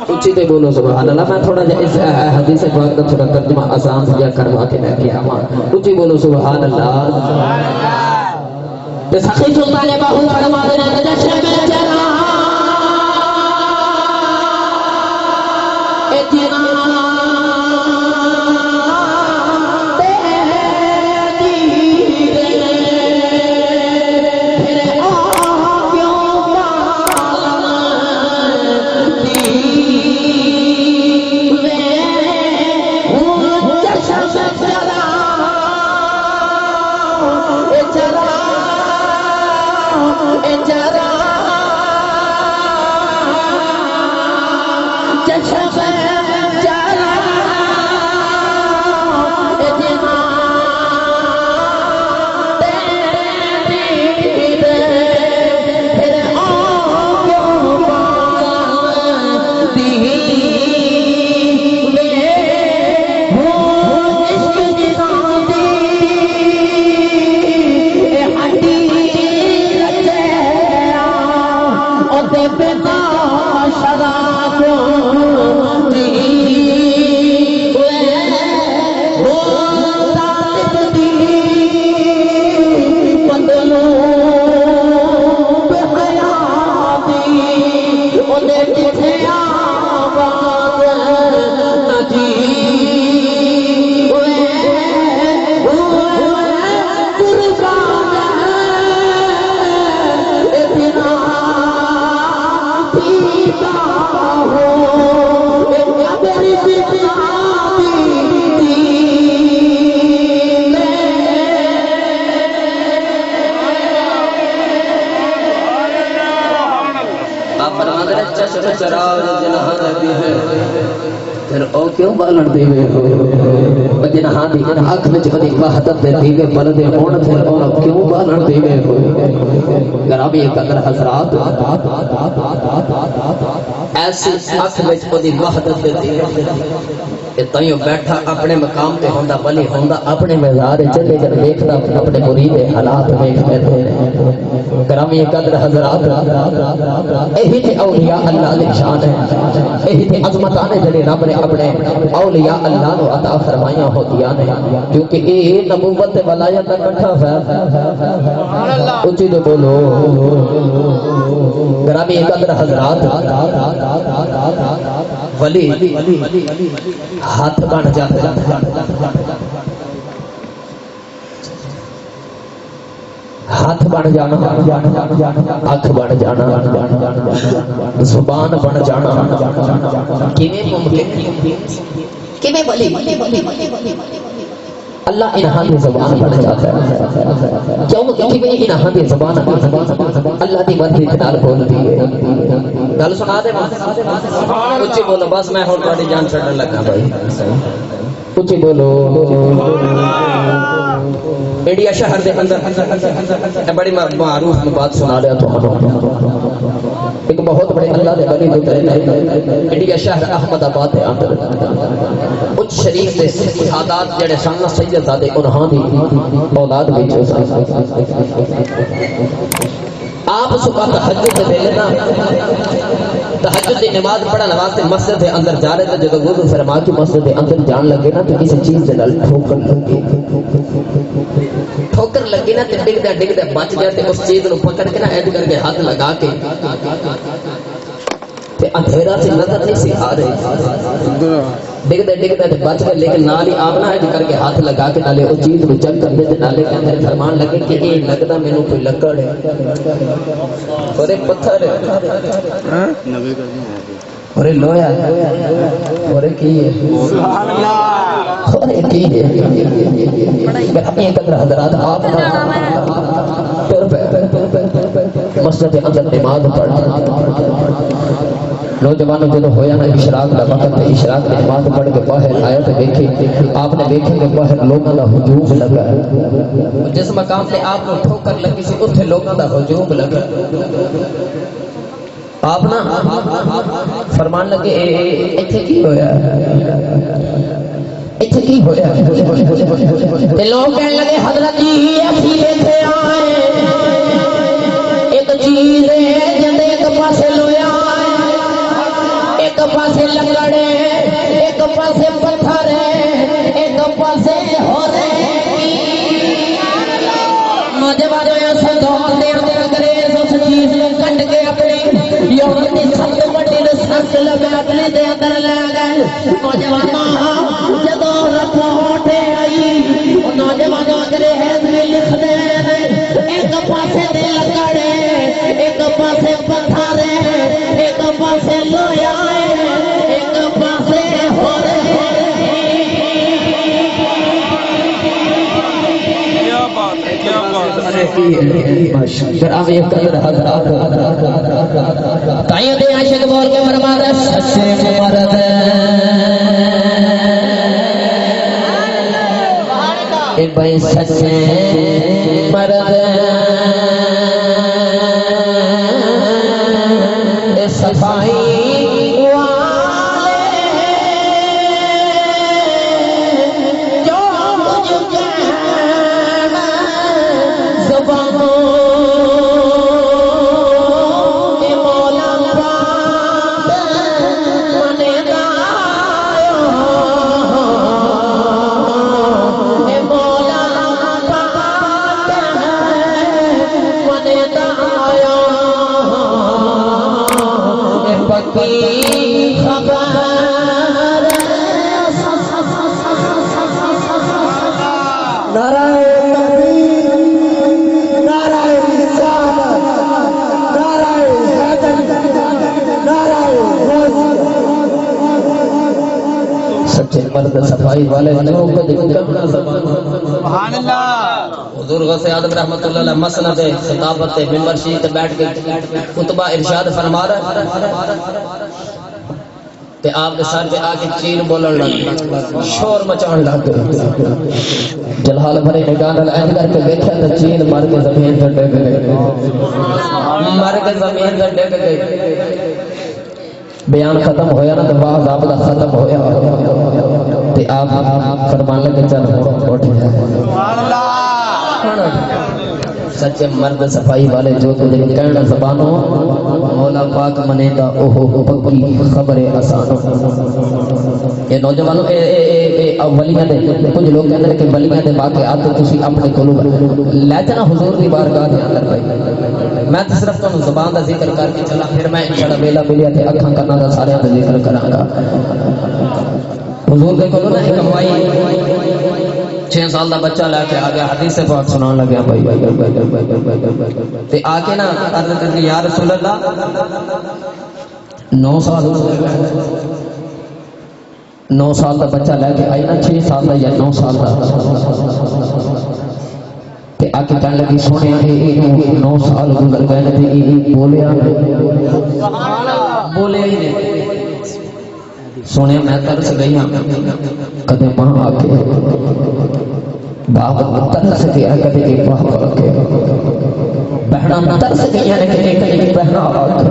اچھی تے بولو سبحان اللہ میں تھوڑا جا اس حدیث پاک کا تھوڑا ترجمہ آسان سے کروا کے میں کیا اچھی بولو سبحان اللہ سخی سلطان باہو فرماتے ہیں جشن میں جنا جشن بالن دیوے ہو جنہ ہاں دی آنکھ وچ کدی وحدت دے دیوے بلدے ہون تھے اور کیوں بالن دیوے ہو گرامی قدر حضرات ایسی آنکھ وچ کدی وحدت دے دیوے کہ تائیوں بیٹھا اپنے مقام پہ ہوندا ولی ہوندا اپنے مزار چلے کر دیکھتا اپنے مرید حالات دیکھتے تھے گرامی قدر حضرات یہی تے اولیاء اللہ دی شان ہے یہی تے عظمتاں نے جڑے رب نے اپنے اولیاء اللہ نو عطا فرمائیاں ہوندیاں نے کیونکہ اے نبوت تے ولایت دا اکٹھا ہے اونچی تو بولو گرامی قدر حضرات ولی ہاتھ بن جاتا ہاتھ بن جانا اکھ بن جانا زبان بن جانا کیویں ممکن کیویں ولی اللہ انہاں دی زبان بن جاتا ہے کیوں کہ انہاں دی زبان اللہ دی مرضی دے نال بولدی ہے گل سنا دے اونچی بولو بس میں ہن تہاڈی جان چھڈن لگا بھائی اونچی بولو انڈیا شہر دے اندر بڑی معروف بات سنا رہا تو ایک بہت بڑے اللہ دے ولی ہوتے انڈیا شہر احمد آباد دے اندر اچ شریف دے سادات جڑے سن سیدزادے انہاں دی اولاد وچ آپ صبح تہجد دے ویلے نا تہجد دی نماز پڑھن واسطے مسجد دے اندر جا رہے تھے جب وضو فرما کے مسجد دے اندر جان لگے نا تو کسی چیز دے نال ٹھوکر لگی نا تے ڈگدا بچ گیا تے اس چیز نو پکڑ کے نا ایڈ کر کے ہاتھ لگا کے تے اندھیرا سے نظر نہیں سی آ رہی ڈگدا تے بچ گئے لیکن نال ہی آپ نہ ایڈ کر کے ہاتھ لگا کے نالے او چیز نو چیک کر دے تے نالے کے اندر فرمان لگے کہ اے لگدا مینوں کوئی لکڑ ہے اور ایک پتھر ہے اور لویا اور کی ہے سبحان اللہ اور کی ہے اپنی قدر حضرات آپ مسجد کے اندر نماز پڑھ نوجوانوں جدو ہویا نا اشراق دا وقت تے اشراق دی نماز پڑھ کے باہر آیا تے دیکھے آپ نے دیکھے کہ باہر لوگوں دا ہجوم لگا جس مقام پہ آپ کو ٹھوکر لگی سی اوتھے لوگوں دا ہجوم لگا آپ نا فرمان لگے ایتھے کی ہویا ایتھے کی ہویا تے لوگ کہنے لگے حضرت جی اسی ایتھے آئے ایک چیز ہے جندے ایک پاسے لویا ایک پاسے لکڑے ایک پاسے پتھر ایک پاسے ہو رہے نوجوان ایسے دور دیر انگریز اس چیز میں کٹ کے اپنی یوم کی سب بڑی رسک لگا اپنے دے اندر لے گئے نوجوان جدو رکھو اٹھے آئی نوجوان انگریز میں لکھ دے ایک پاسے دے لکڑے ایک پاسے پتھر ایک پاسے لویا ایک پاسے ہو رہے کیا بات ہے کیا بات ہے گرامی قدر حضرات تائیں دے عاشق بول کے فرماتا سچے مرد اے بھائی سچے مرد اے صفائی مرد صفائی والے سبحان اللہ حضور غوث اعظم رحمت اللہ علیہ مسند خطابت منبر شریف تے بیٹھ کے خطبہ ارشاد فرما رہا تے آپ کے سر پہ آ کے چین بولن لگ شور مچان لگ جلال بھرے نگاہ نال این کر کے دیکھا تو چین مر کے زمین تے ڈگ گئی مر کے زمین تے ڈگ گئی بیان ختم ہویا نا تو واہ آپ دا ختم ہویا تے آپ فرمان لگے چل اٹھ سچے مرد صفائی والے جو تجھے کہنا زبانوں مولا پاک منیدہ اوہو پکی خبر آسانوں یہ نوجوانوں ولیاں دے کچھ لوگ کہتے ہیں کہ ولیاں دے واقعات تسی اپنے کولو لے جانا حضور دی بارگاہ دے اندر بھائی میں تو صرف تانوں زبان دا ذکر کر کے چلا پھر میں انشاءاللہ ویلا ملیا تے اکھاں کرنا دا سارے دا ذکر کراں گا حضور دے کولو نہ کمائی 6 سال دا بچہ لے کے آگیا حدیث پاک سنان لگیا بھائی تے آکے نا عرض کر کے یا رسول اللہ 9 سال دا بچہ لے کے آئی نا 6 سال دا یا 9 سال دا تے آکے کہنے لگی سونے 9 سال گزر گئے تے بولے ہی نہیں سونے میں ترس گئی ہوں کدے ماں آکے باپ ترس گیا کدے باپ آکے بہنا ترس گیا کدے بہنا آکے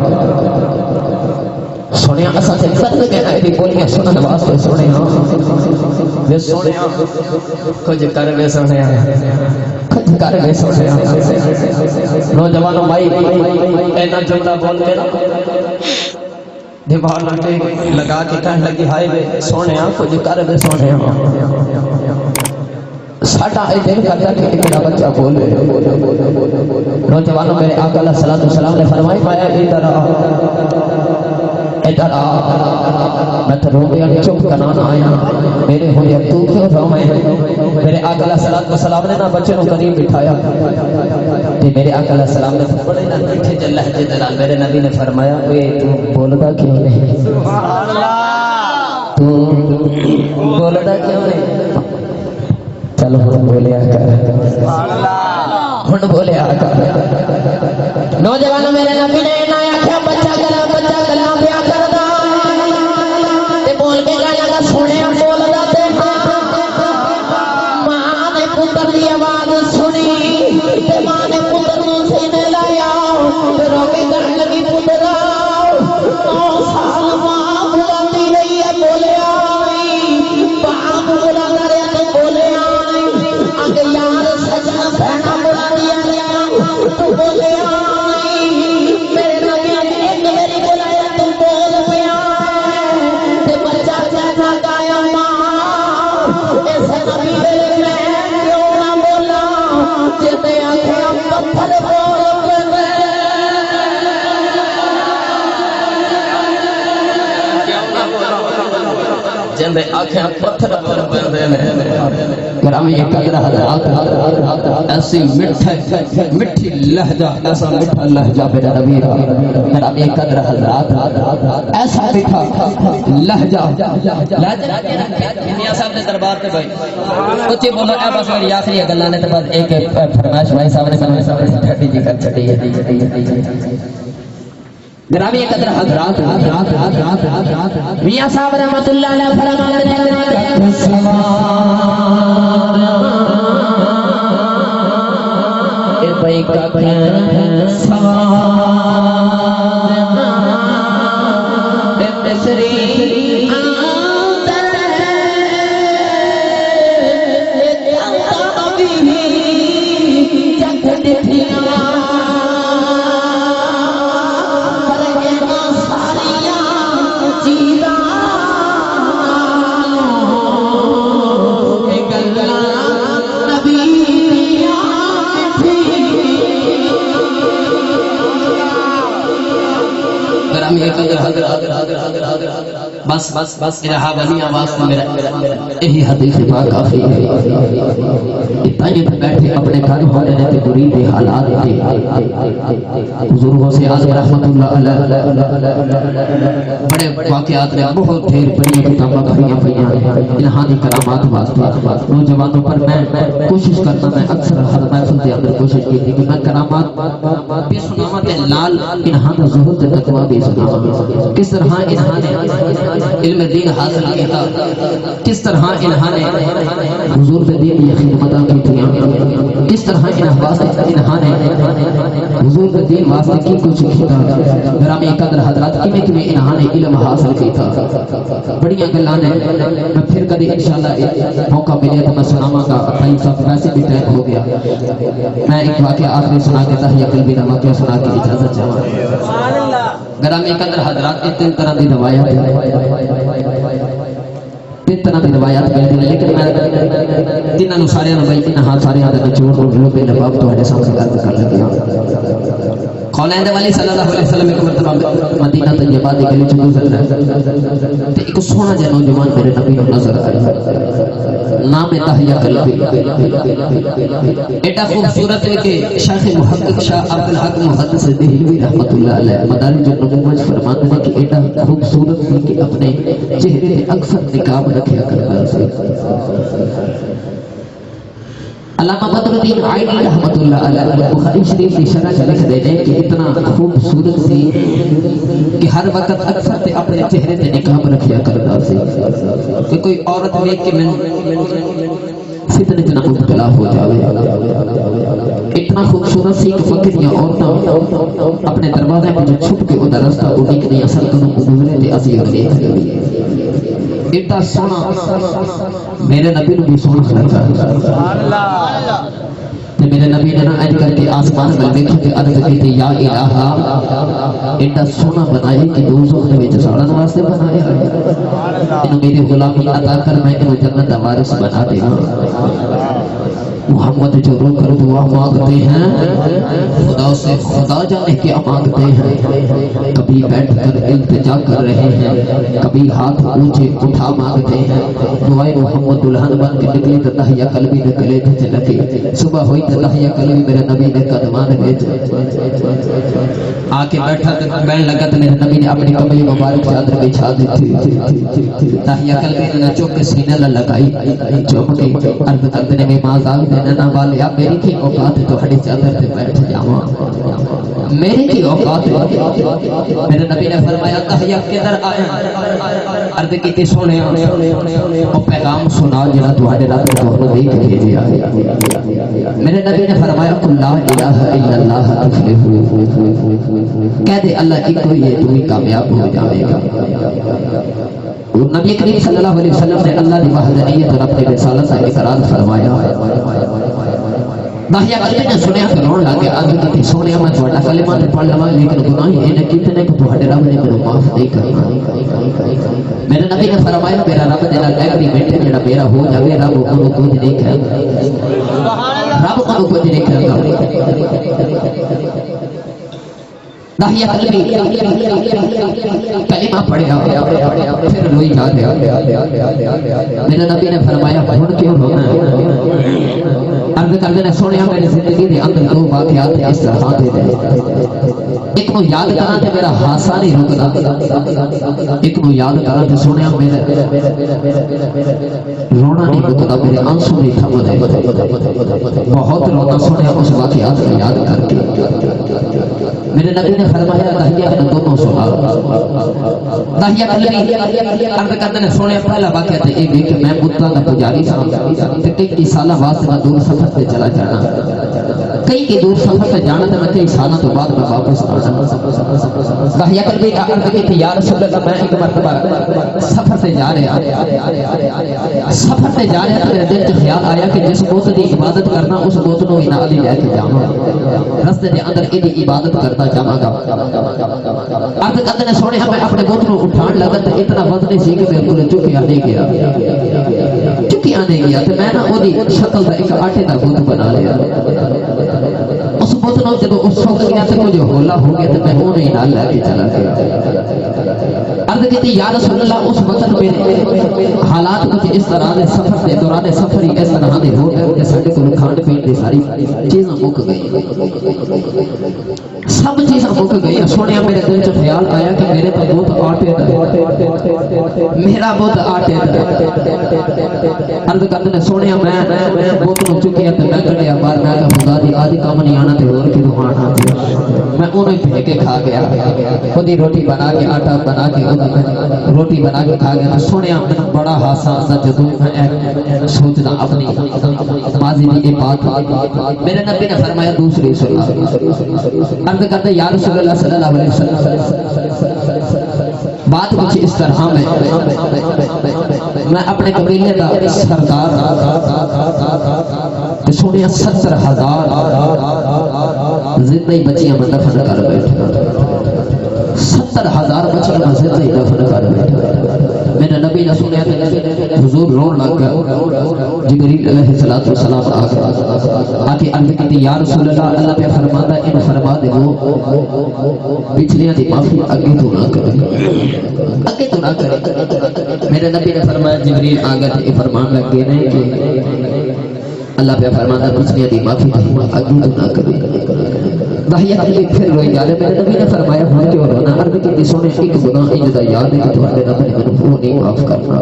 سونے اسا سے ترس گیا ایدی بولیاں سنن واسطے سونے وے سونے کچھ کر وے سونے کچھ کر وے سونے نوجوانوں بھائی اینا جملہ بول کے نا دیوار لٹے لگا کے کہنے لگی ہائے وے سونے کچھ کر وے سونے ساٹا ہے دل کرتا کہ میرا بچہ بولے نوجوانوں میرے آقا علیہ السلام نے فرمائی پایا ادھر آ میں تو رو گیا چپ کنانا آیا میرے ہوئے تو کیوں رو میں میرے آقا علیہ السلام نے نا بچے نو قریب بٹھایا کہ میرے آقا علیہ السلام نے بڑے نا میٹھے جل لہجے دلال میرے نبی نے فرمایا اے تو بولدا کیوں نہیں تو بولدا کیوں نہیں چلو ہن بولیا کر ہن بولیا کر نوجوانوں میرے نبی نے نا آکھیا بچہ گلا پیا کردا تے بول کے گلا سنیا بولدا تے ماں نے پتر دی آواز سنی تے ماں نے پتر نو سینے لایا تے رو کے کہن لگی پتر 9 سال ماں بلاندی رہی ہے بولیا باپ بلانا رہیا تے بولیا اگے یار سجنا بہنا بلاندی رہیا تو بولیا میرے نبی نے ایک میری بلایا تو بول پیا تے بچہ کہنا گایا ماں ایسے نبی میں کیوں نہ بولا جتے آنکھیں پتھر بول پہ جندے آنکھیں پتھر بول پہ گرامی یہ قدر حضرات ایسی مٹھی لہجہ ایسا مٹھا لہجہ میرا نبی کا گرامی یہ قدر حضرات ایسا مٹھا لہجہ میاں صاحب نے دربار پہ بھائی اچھی بولو اے بس میری آخری گلاں نے تے بعد ایک فرمائش بھائی صاحب نے ٹھٹی جی کر چھٹی گرامی یہ قدر حضرات میاں صاحب رحمت اللہ علیہ فرماتے ہیں اے بھائی کا مصری اندر جگ دکھیا بس بس بس رہا بنی آواز تو میرا یہی حدیث پاک کافی ہے اتنا یہ بیٹھے اپنے گھر والے نے دوری دے حالات دے بزرگوں سے آج رحمت اللہ علیہ بڑے واقعات نے بہت ڈھیر بڑی کتابیں بھریاں پڑھیاں انہاں دی کرامات واسطے نوجوانوں پر میں کوشش کرتا میں اکثر ہر محفل کے اندر کوشش کی تھی کہ میں کرامات بھی سناواں تے لال انہاں دا زہد تے تقوی بھی سناواں کس طرح انہاں نے علم دین حاصل کیتا کس طرح انہاں نے حضور دے دین دی خدمتاں کیتیاں کس طرح انہاں نے حضور دے دین واسطے کی کچھ کیتا گرامی قدر حضرات کیویں انہاں نے علم حاصل کیتا بڑیاں گلاں نے میں پھر کبھی انشاءاللہ موقع ملے تو میں سناواں گا بھائی صاحب ویسے بھی ٹائم ہو گیا میں ایک واقعہ آخری سنا کے تحیہ قلبی کا واقعہ سنا کے اجازت چاہوں گرامی قدر حضرات تین طرح کی روایات تین طرح کی روایات ملتی ہیں لیکن میں تینوں سارے بھائی انہاں سارے نچوڑ لوگ لباب تھوڑے سامنے عرض کر لگیا خولین والی صلی اللہ علیہ وسلم ایک مرتبہ مدینہ طیبہ دی گلی چ گزر رہا تے ایک سونا جا نوجوان میرے نبی نوں نظر آیا نام ہے تحیہ قلبی ایڈا خوبصورت ہے کہ شیخ محقق شاہ عبد الحق محدث دہلوی رحمۃ اللہ علیہ مدارج النبوہ فرماتے ہیں کہ ایڈا خوبصورت ہے کہ اپنے چہرے پہ اکثر نقاب رکھا کرتا ہے علامہ بدر الدین عائنی رحمۃ اللہ علیہ بخاری شریف کی شرح لکھ دیتے ہیں کہ اتنا خوبصورت سی کہ ہر وقت اکثر تے اپنے چہرے تے نقاب رکھیا کرتا سی کہ کوئی عورت دیکھ کے میں فتنے نہ مبتلا ہو جاوے اتنا خوبصورت سی کہ فقط یہ عورتاں اپنے دروازے پہ جو چھپ کے ادھر رستہ اٹھنے نہیں اصل کنوں گزرے تے اسی دیکھ رہی اتنا سونا میرے نبی نو بھی سونا لگا تے میرے نبی نے نہ اج کر کے آسمان میں دیکھ کے عرض کی یا الہ اتنا سونا بنایا کہ دوزخ دے وچ ساڑن واسطے بنایا انہوں میری غلامی عطا کر میں انہوں جنت دا وارث بنا دے محمد جو رو کر دعا مانگتے ہیں خدا سے خدا جانے کیا مانگتے ہیں کبھی بیٹھ کر التجا کر رہے ہیں کبھی ہاتھ اونچے اٹھا مانگتے ہیں دعائے محمد دلہن بن کے نکلی تو تحیہ قلبی نے گلے تھے چلکی صبح ہوئی تو تحیہ قلبی میرے نبی نے قدمان بیچ آ کے بیٹھا تو بین لگا تو میرے نبی نے اپنی کملی مبارک چادر بچھا دی تھی تحیہ قلبی نے چوک کے سینے لگائی چوک کے عرض کرتے نے میں مازاگ دینا والے آپ میری کی اوقات تو ہڑی چادر سے بیٹھ جاؤں میری کی اوقات میرے نبی نے فرمایا تحیہ کدھر آیا عرض کی سونے او پیغام سنا جڑا تواڈے رب تو دے کے بھیجیا میرے نبی نے فرمایا قل لا الہ الا اللہ تفلح کہہ دے اللہ ایک ہی ہے تو ہی کامیاب ہو جاوے گا نبی کریم صلی اللہ علیہ وسلم نے اللہ کی وحدانیت اور اپنی رسالت کا اقرار فرمایا تحیہ قلبی نے سنیا کہ رونے لگے آگے کی سونیا میں تھوڑا کلمہ نے پڑھ لوا لیکن گناہ یہ نے کتنے کہ تہاڈے رب نے میرے معاف نہیں کرنا میرے نبی نے فرمایا میرا رب دے نال ایگریمنٹ ہے جڑا میرا ہو جاوے رب انہوں کچھ نہیں کرے رب انہوں کچھ نہیں کرے تحیہ قلبی کلمہ پڑھیا پھر روئی جا گیا میرے نبی نے فرمایا ہن کیوں رونا ہے عرض کردے نے سونیا میری زندگی دے اندر دو واقعات اس طرح دے ایک نو یاد کراں تے میرا ہاسا نہیں رکدا ایک نو یاد کراں تے سونیا میرا رونا نہیں رکدا میرے آنسو نہیں تھمدے بہت رونا سونیا اس واقعات کو یاد کر کے میرے نبی نے فرمایا تحیہ کے دونوں سوال تحیہ قلبی عرض کرتے نے سونے پہلا واقعہ تے اے کہ میں بتاں دا پجاری سا تے کئی سالہ واسطے میں دور سفر تے چلا جانا کئی دور سفر تے جانا تے میں کئی سالوں تو بعد میں واپس آنا تحیہ قلبی عرض کی یا رسول اللہ میں ایک مرتبہ سفر تے جا رہا میرے دل وچ خیال آیا کہ جس بت دی عبادت کرنا اس بت نو ہی نال ہی لے کے جاواں رستے دے اندر ایدی عبادت کرتا جاواں گا عرض کرتے نے سونے میں اپنے بت نو اٹھان لگا تے اتنا وزن سی کہ میرے کول چکیا نہیں گیا تے میں نہ اودی شکل دا ایک آٹے دا بت بنا لیا اس بت نو جدوں اس سوک گیا تے کچھ ہولا ہو گیا تے میں اونے نال لے کے چلا گیا عرض کی یا رسول اللہ اس وقت میرے حالات کچھ اس طرح دے سفر دے دوران سفر ہی اس طرح دے ہو گئے کہ ساڈے کول کھان پین دی ساری چیزاں مک گئی سب چیزاں مک گئی سونے میرے دل چ خیال آیا کہ میرے تو بہت آٹے دا میرا بہت آٹے دا عرض کرتے نے سونے میں بہت نو چکیا تے میں کڈیا باہر میں کہ خدا دی آدھی کام نہیں آنا تے اور کی دہانا میں انہیں پھے کے کھا گیا خود ہی روٹی بنا کے آٹا بنا کے روٹی بنا کے کھا گیا سنیا میں بڑا حادثہ آتا جدوں میں سوچنا اپنی ماضی کی یہ بات میرے نبی نے فرمایا دوسری سنا عرض کرتے یا رسول اللہ صلی اللہ علیہ وسلم بات کچھ اس طرح میں اپنے قبیلے کا سردار سونے 70,000 زندہ بچیاں میں دفن کر بیٹھے 70,000 بچیاں میں زندہ دفن کر بیٹھے میرے نبی نے سنیا حضور رون لگ گیا جبریل علیہ السلام آکے عرض کی یا رسول اللہ پہ فرماتا ان فرما دے وہ پچھلیاں دی معافی آگے تو نہ کرے میرے نبی نے فرمایا جبریل آگے فرمان لگے نہیں کہ اللہ پہ فرماتا پچھلیاں دی معافی آگے تو نہ کرے دہیا قلبی پھر روئی جا رہے میرے نبی نے فرمایا ہوں کیوں رونا عرض کی سونے ایک گناہ اجدہ یاد ہے کہ تمہارے نبی نے وہ نہیں معاف کرنا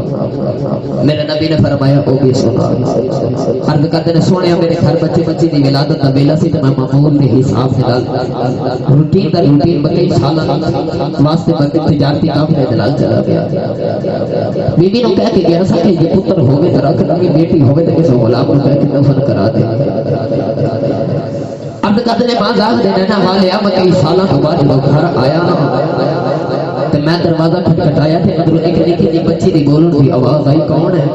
میرے نبی نے فرمایا او بھی سنا عرض کرتے نے سونے میرے گھر بچے بچی دی ولادت نبیلہ سے میں معمول کے حساب سے ڈال روٹین در روٹین بکئی سالہ واسطے بکئی تجارتی کام میں دلال چلا گیا بی بی نو کہہ کے گیا سا کہ یہ پتر ہوگے تو رکھ لگے بیٹی ہوگے تو کسی غلام کو کہہ کے دفن کرا دے عبد قدر نے ماں داغ دینے نا والے اب کئی سالہ کے بعد وہ گھر آیا تو میں دروازہ کھٹکھٹایا تھے مدرو ایک نکی دی بچی دی بولن کی آواز آئی کون ہے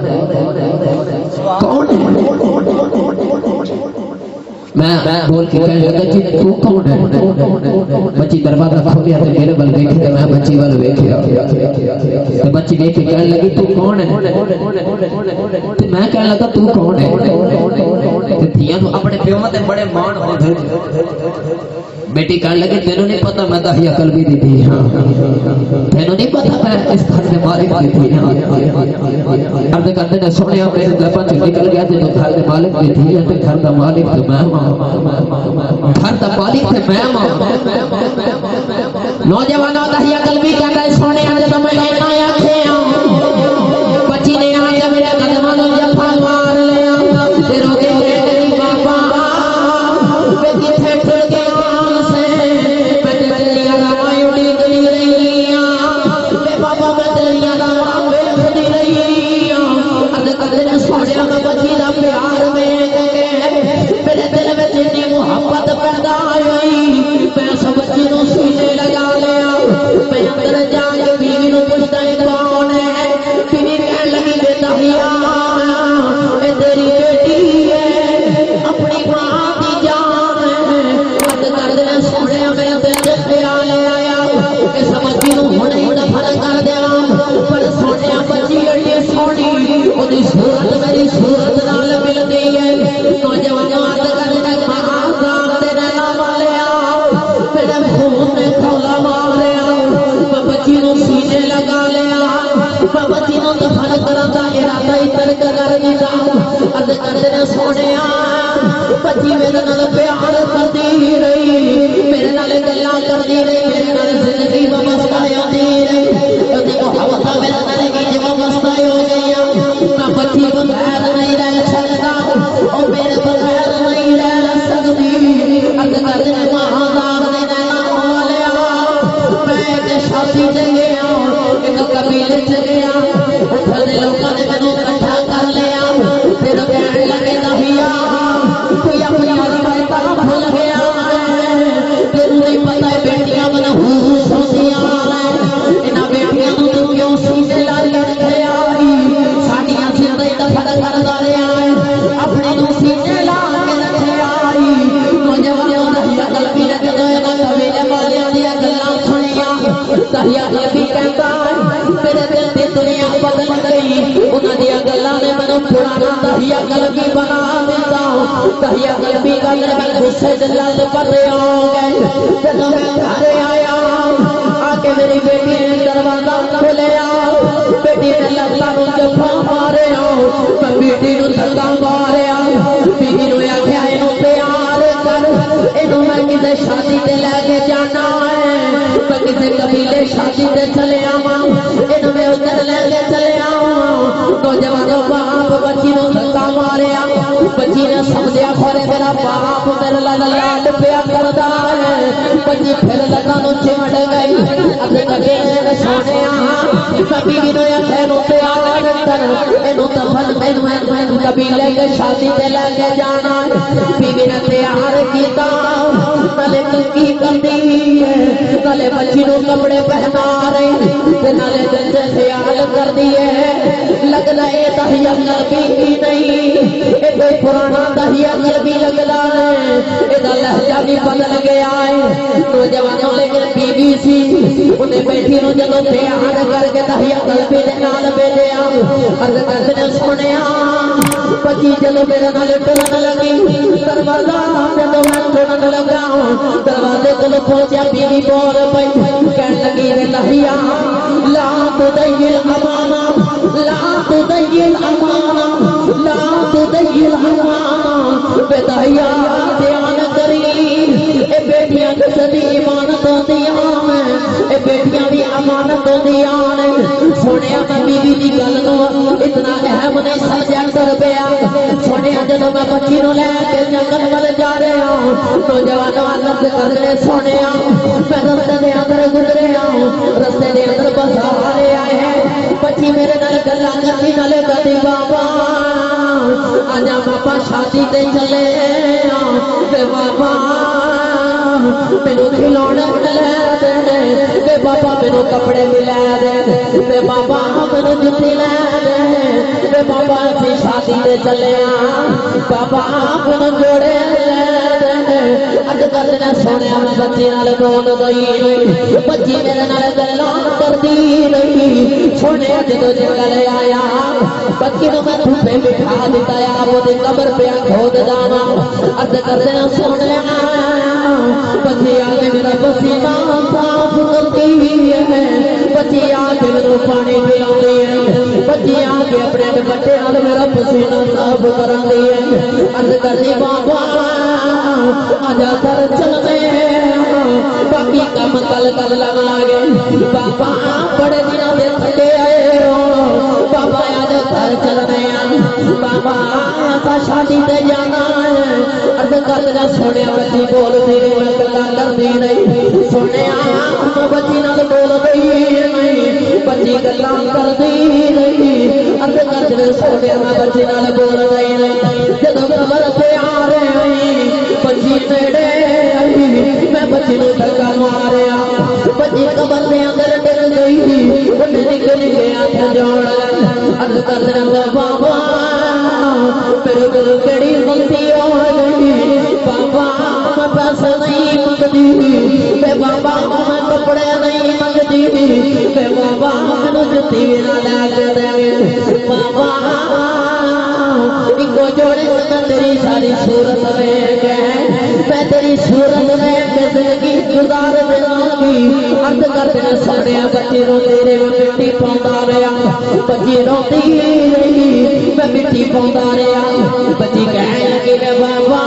میں بول کے کہنے لگا جی تو کون ہے بچی دروازہ کھولیا تو میرے بل دیکھے تو میں بچی والے دیکھے تو بچی دیکھے کہنے لگی تو کون ہے تو میں کہنے لگا تو کون ہے تو دھیاں تو اپنے پیومت بڑے مان ہو گئے بیٹی کہنے لگی تینوں نہیں پتا میں دہیا قلبی دی تھی تینوں نہیں پتا میں اس گھر کے مالک دی تھی عرض کرتے نے سونے میرے دفعہ سے نکل گیا تو گھر کے مالک دی تھی گھر کا مالک تو میں گھر کا مالک تھے میں نوجوانوں دہیا قلبی کہتا ہے سونے جب میں لینا آیا تھے بچی نے آیا میرے قدموں نے جفا مار لیا تیروں کے میری بابا بیٹی تھے پھر کے کام سے بیٹی بلیا روائی اڑی گئی رہی بے بابا میں دلیا روائی اڑی رہی عرض قدر سونے میں بچی دا پیار میں میرے دل میں جتنی محبت پیدا ہوئی میں سب بچی نو سینے لگا لیا میں اندر جا کے بیوی نو پوچھتا ہے کون ہے بیوی کہنے لگی بیٹا اے تیری بیٹی ہے اپنی ماں کی جان ہے عرض کر دے سونے میں دل سے خیال آیا کہ سب بچی نو ہونے دفن کر دیا پر سونے بچی اڑی سونی اودی صورت میری صورت نال مل گئی ہے نوجوان سینے لگا لیا بچی نو دفن کرتا ارادہ ہی ترک کر دیتا عرض کرتے نے سونے بچی میرے نال پیار کرتی رہی میرے نال گلاں کرتی رہی میرے نال زندگی وابستہ ہوتی رہی تے محبت میرے نال کی وابستہ ہو گئی میں بچی کو بغیر نہیں رہ سکتا اور میرے بغیر نہیں رہ سکتی عرض کرتے نے ماں داغ نے شادی سے گیا ایک قبیلے سے گیا ادھر دے لوگوں نے مینوں اکٹھا کر لیا پھر کہنے لگے دہیا کوئی اپنی روایتاں بھول گیا تینوں نہیں پتا ہے بیٹیاں منحوس ہوندیاں انہاں بیٹیاں نوں تو کیوں سینے لائی رکھے آئی ساڈیاں زندگی دفن کردا رہیا ہے اپنے نوں سینے لا کے رکھے آئی نوجوانوں دہیا قلبی نے جدوں انہاں قبیلے والیاں دیاں گلاں سنیاں دہیا قلبی کہتا میرے دل دی دنیا بدل گئی انہاں دیاں گلاں نے مینوں پرانا دہیا قلبی بنا دیتا دہیا قلبی کا میں غصے دل نال پرے ہو گئے جدوں میں گھر آیا آ کے میری بیٹی نے دروازہ کھولیا بیٹی نے لگتا نوں جفا ماریا میں بیٹی نوں دھکا ماریا بیٹی نوں آکھیا اینوں پیار کر اینوں میں کسے شادی تے لے کے جانا ہے میں کسے قبیلے شادی تے چلے آواں اینوں میں ادھر لے کے چلے آواں نوجوانوں باپ بچی نوں دھکا ماریا بچی نے سمجھیا خورے میرا باپ میرے لال پیا کردا ہے بچی پھر لگا نو چمڑ گئی اتے لگے سونے کبھی بھی نویا تھینو پیار کر اینو تفل مینو قبیلے کے شادی تے لے کے جانا بیوی نے تیار کیتا نالے کی کرتی ہے نالے بچی نو کپڑے پہنا رہی نالے دل سے خیال کر دیے لگنا اے دہیا قلبی نہیں اے کوئی پرانا دہیا قلبی لگنا ہے اے دا لہجہ بھی بدل گیا ہے نوجوانوں لیکن بیوی سی انہیں بیٹھی نو جدو پیار کر کے دہیا قلبی دے نال بھیجیا عرض کرتے نے سنیا بچی جدو میرے نال ٹرن لگی دروازہ جدو میں ٹرن لگا دروازے کو پہنچا بیوی بول پئی کہنے لگی رے دہیا لا تضيع الأمانة لا تضيع الأمانة لا تضيع الأمانة بدایا دھیان کری اے بیٹیاں کسدی امانت ہوندیاں اے بیٹیاں دی امانت ہوندیاں سنیا میں بیوی دی گل نو اتنا اہم نہیں سمجھا کر پیا سنیا جدوں میں بچی نو لے کے جنگل ول جا رہا نوجوانوں عرض کرنے سنیا میں رستے دے اندر گزریا رستے دے اندر بازار آئے ہیں بچی میرے نال گلاں کرتی نالے کہتی بابا آجا بابا شادی تے چلے تے بابا مینو کھلونے لے دے تے بابا مینو کپڑے بھی لے دے تے بابا مینو جُتی لے دے تے بابا اسی شادی تے چلے بابا مینو جوڑے لے دے اج کل نے سنیا میں بچی نال بول گئی بچی میرے نال گلاں کرتی رہی سنیا جدو جنگل آیا بچی نو میں دھوپے بٹھا دیتا ہے وہ دی قبر پہ کھود جانا عرض کرتے ہیں سنیا بچی آگے میرا پسینہ صاف کرتی ہے بچی آگے میرا پانی پلاتی ہے بچی آگے اپنے دوپٹے نال میرا پسینہ صاف کراندی ہے عرض کرتی بابا آجا کر چلتے باقی کام کل کل لگا گے بابا بڑے دنوں دے تھکے آئے ہو بابا آجا کر چلنے بابا آسا شادی تے جانا ہے عرض کرتے سونے بچی بول دی رہی گلا کر دی نہیں سونے بچی نال بول دی نہیں بچی گلا کر دی نہیں عرض کرتے سونے میں بچی نال بول دی نہیں جدو قبر پہ آ رہے بچی نیڑے آئی میں بچی نو دھکا ماریا بچی قبر دے اندر ڈر گئی انہیں نکل کے ہاتھ جوڑ عرض کرتے بابا میرے کو کیڑی غلطی ہو گئی بابا میں پیسے نہیں منگتی بے بابا میں کپڑے نہیں منگتی بے بابا میں جُتی بھی نہ لے دے بابا ایک جوڑے میں تیری ساری صورت میں میں تیری صورت میں زندگی گزار دینا گی عرض کرتے ہیں سارے بچی روتی رہی میں مٹی پاؤندا رہا بچی روتی رہی میں مٹی پاؤندا رہا بچی کہنے لگی رے بابا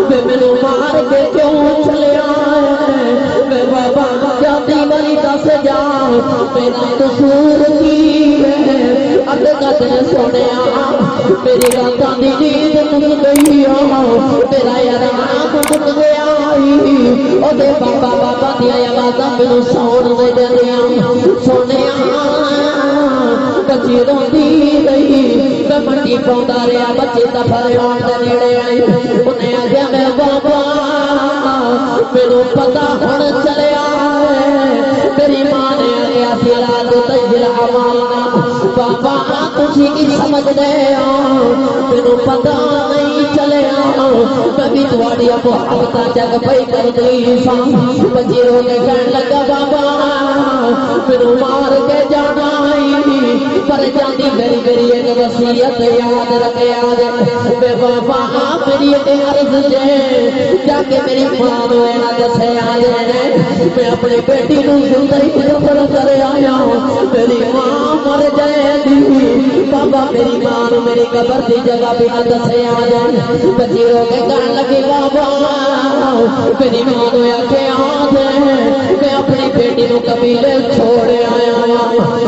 میں مینو مار کے کیوں چلے آئے بابا جاتی والی دس جا میرا قصور کی ہے عرض کرتے ہیں سونے میری راتاں دی نیند مک گئی میرا آرام مک گیا او دے بابا بابا دی آوازاں مینوں سون دے دیاں سونے بچی روندی رہی میں مٹی پاؤندا رہا بچی دفر آن دے نیڑے آئی انہیں آخیا میں بابا مینوں پتہ ہن چلیا میری ماں نے آخیا سی لا تضيع الأمانة بابا تسی کی سمجھ دے مینوں پتہ نہیں چلیا میں بھی تواڈی محبتاں جگ پئی کر گئی ساں بچی رو کے کہن لگا بابا مینوں مار کے جانا پر جاندی میری میری ایک وصیت یاد رکھیا بے بابا میری ایک عرض جے جا کے میری ماں نو اینا دسیا جے میں اپنی بیٹی نو زندگی دفن کر آیا میری ماں مر جائے دی بابا میری ماں نو میری قبر دی جگہ بھی نہ دسیا جے بچی رو کے کہن لگی بابا میری ماں نو آکھیا میں اپنی بیٹی نو قبیلے چھوڑ آیا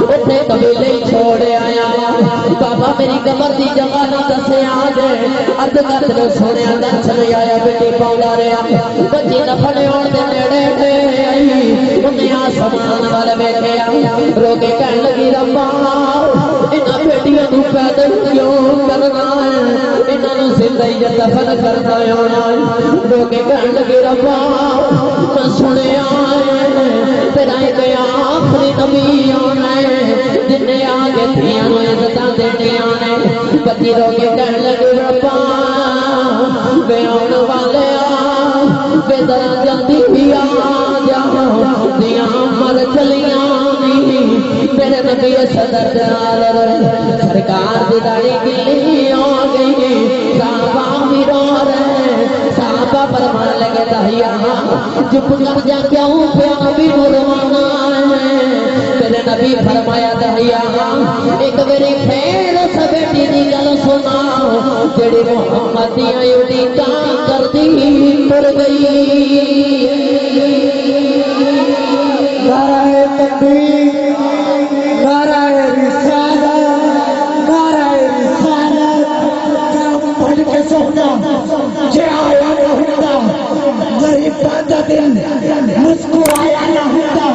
اتنے قبیلے چھوڑ چھوڑ آیا بابا میری قبر دی جگہ نہ دسے آجے ارد کرد لو سونے درس نہیں آیا بیٹی پاؤلا رہا بچی نفلے اور دے نیڑے دے آئی انہیں آسمان والے بیٹھے رو کے کہنے لگی ربا انہاں بیٹیاں نو پیدل کیوں کرنا ہے انہاں نو زندگی دفن کرنا ہونا رو کے کہنے لگی ربا میں سنے آئے تیرا ایک آخری نبی آنا ہے جن نے آگے دھیاں نو عزتاں دینے آنے بچی رو کے کہنے لگی ربا بے آن والے بے ذرا جلدی بھی آ جا دیاں مر چلیاں میرے نبی صدر جلال سرکار دی داڑھی گلی آ گئی صحابہ بھی رو رہے صحابہ فرمان لگے دہیا چپ کر جا کیوں پیا بھی رونا ہے میرے نبی فرمایا دہیا ایک میری پھر اس بیٹی دی گل سنا جڑی محمد دی ایوڈی کام کر دی مر گئی نعرہ تکبیر نعرہ رسالت نعرہ رسالت پڑھ کے سونا جے آیا نہ ہوتا غریباں دا دل مسکرایا نہ ہوتا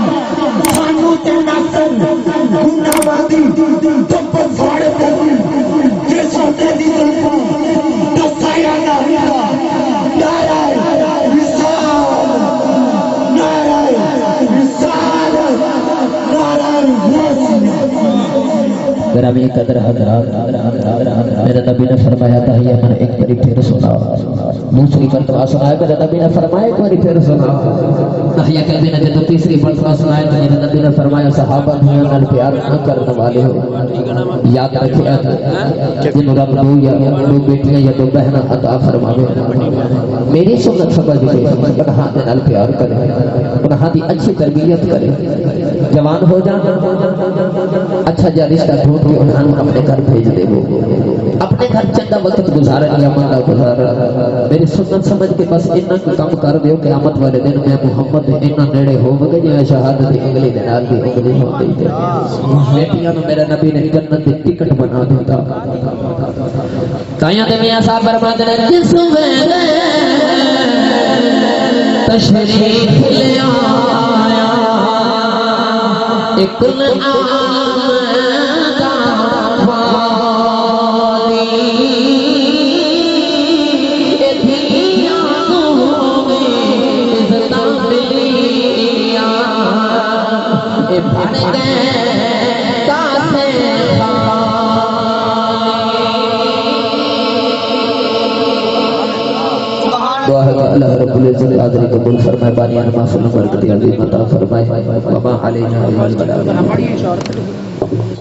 سانو تے نسل گناہاں دی چپ پھاڑ دے جے سونے دی طرف دسایا نہ ہوتا نعرہ رسالت نعرہ رسالت نعرہ رسالت میرا بھی قدر حضرات میرے نبی نے فرمایا تھا یہ میں نے ایک باری پھر سنا دوسری مرتبہ سنایا میرے نبی نے فرمایا ایک باری پھر سنا نحیہ کلبی نے جب تیسری مرتبہ سنایا تو میرے نبی نے فرمایا صحابہ دنیا نال پیار نہ کرنے والے ہو یاد رکھے جن رب دو یا دو بیٹیاں یا دو بہنیں عطا فرماوے میری سنت سمجھ کے انہاں دے نال پیار کرے انہاں دی اچھی تربیت کرے جوان ہو جانا اچھا جا رشتہ ڈھونڈ کے انہاں اپنے گھر بھیج دے وہ اپنے گھر چندہ وقت گزارن یا منڈا گزارن میری سنت سمجھ کے بس اتنا کام کر دیو قیامت والے دن میں محمد اتنا نیڑے ہو گئے یا شہادت دی انگلی دے نال دی انگلی ہو گئی بیٹیاں نو میرا نبی نے جنت دی ٹکٹ بنا دیتا تائیاں تے میاں صاحب فرماتے ہیں جس ویلے تشریف لے آیا ایک دعا ہے کہ اللہ رب العزت حاضری قبول فرمائے بانیان محفل برکت عظیم عطا فرمائے وما علینا الا البلاغ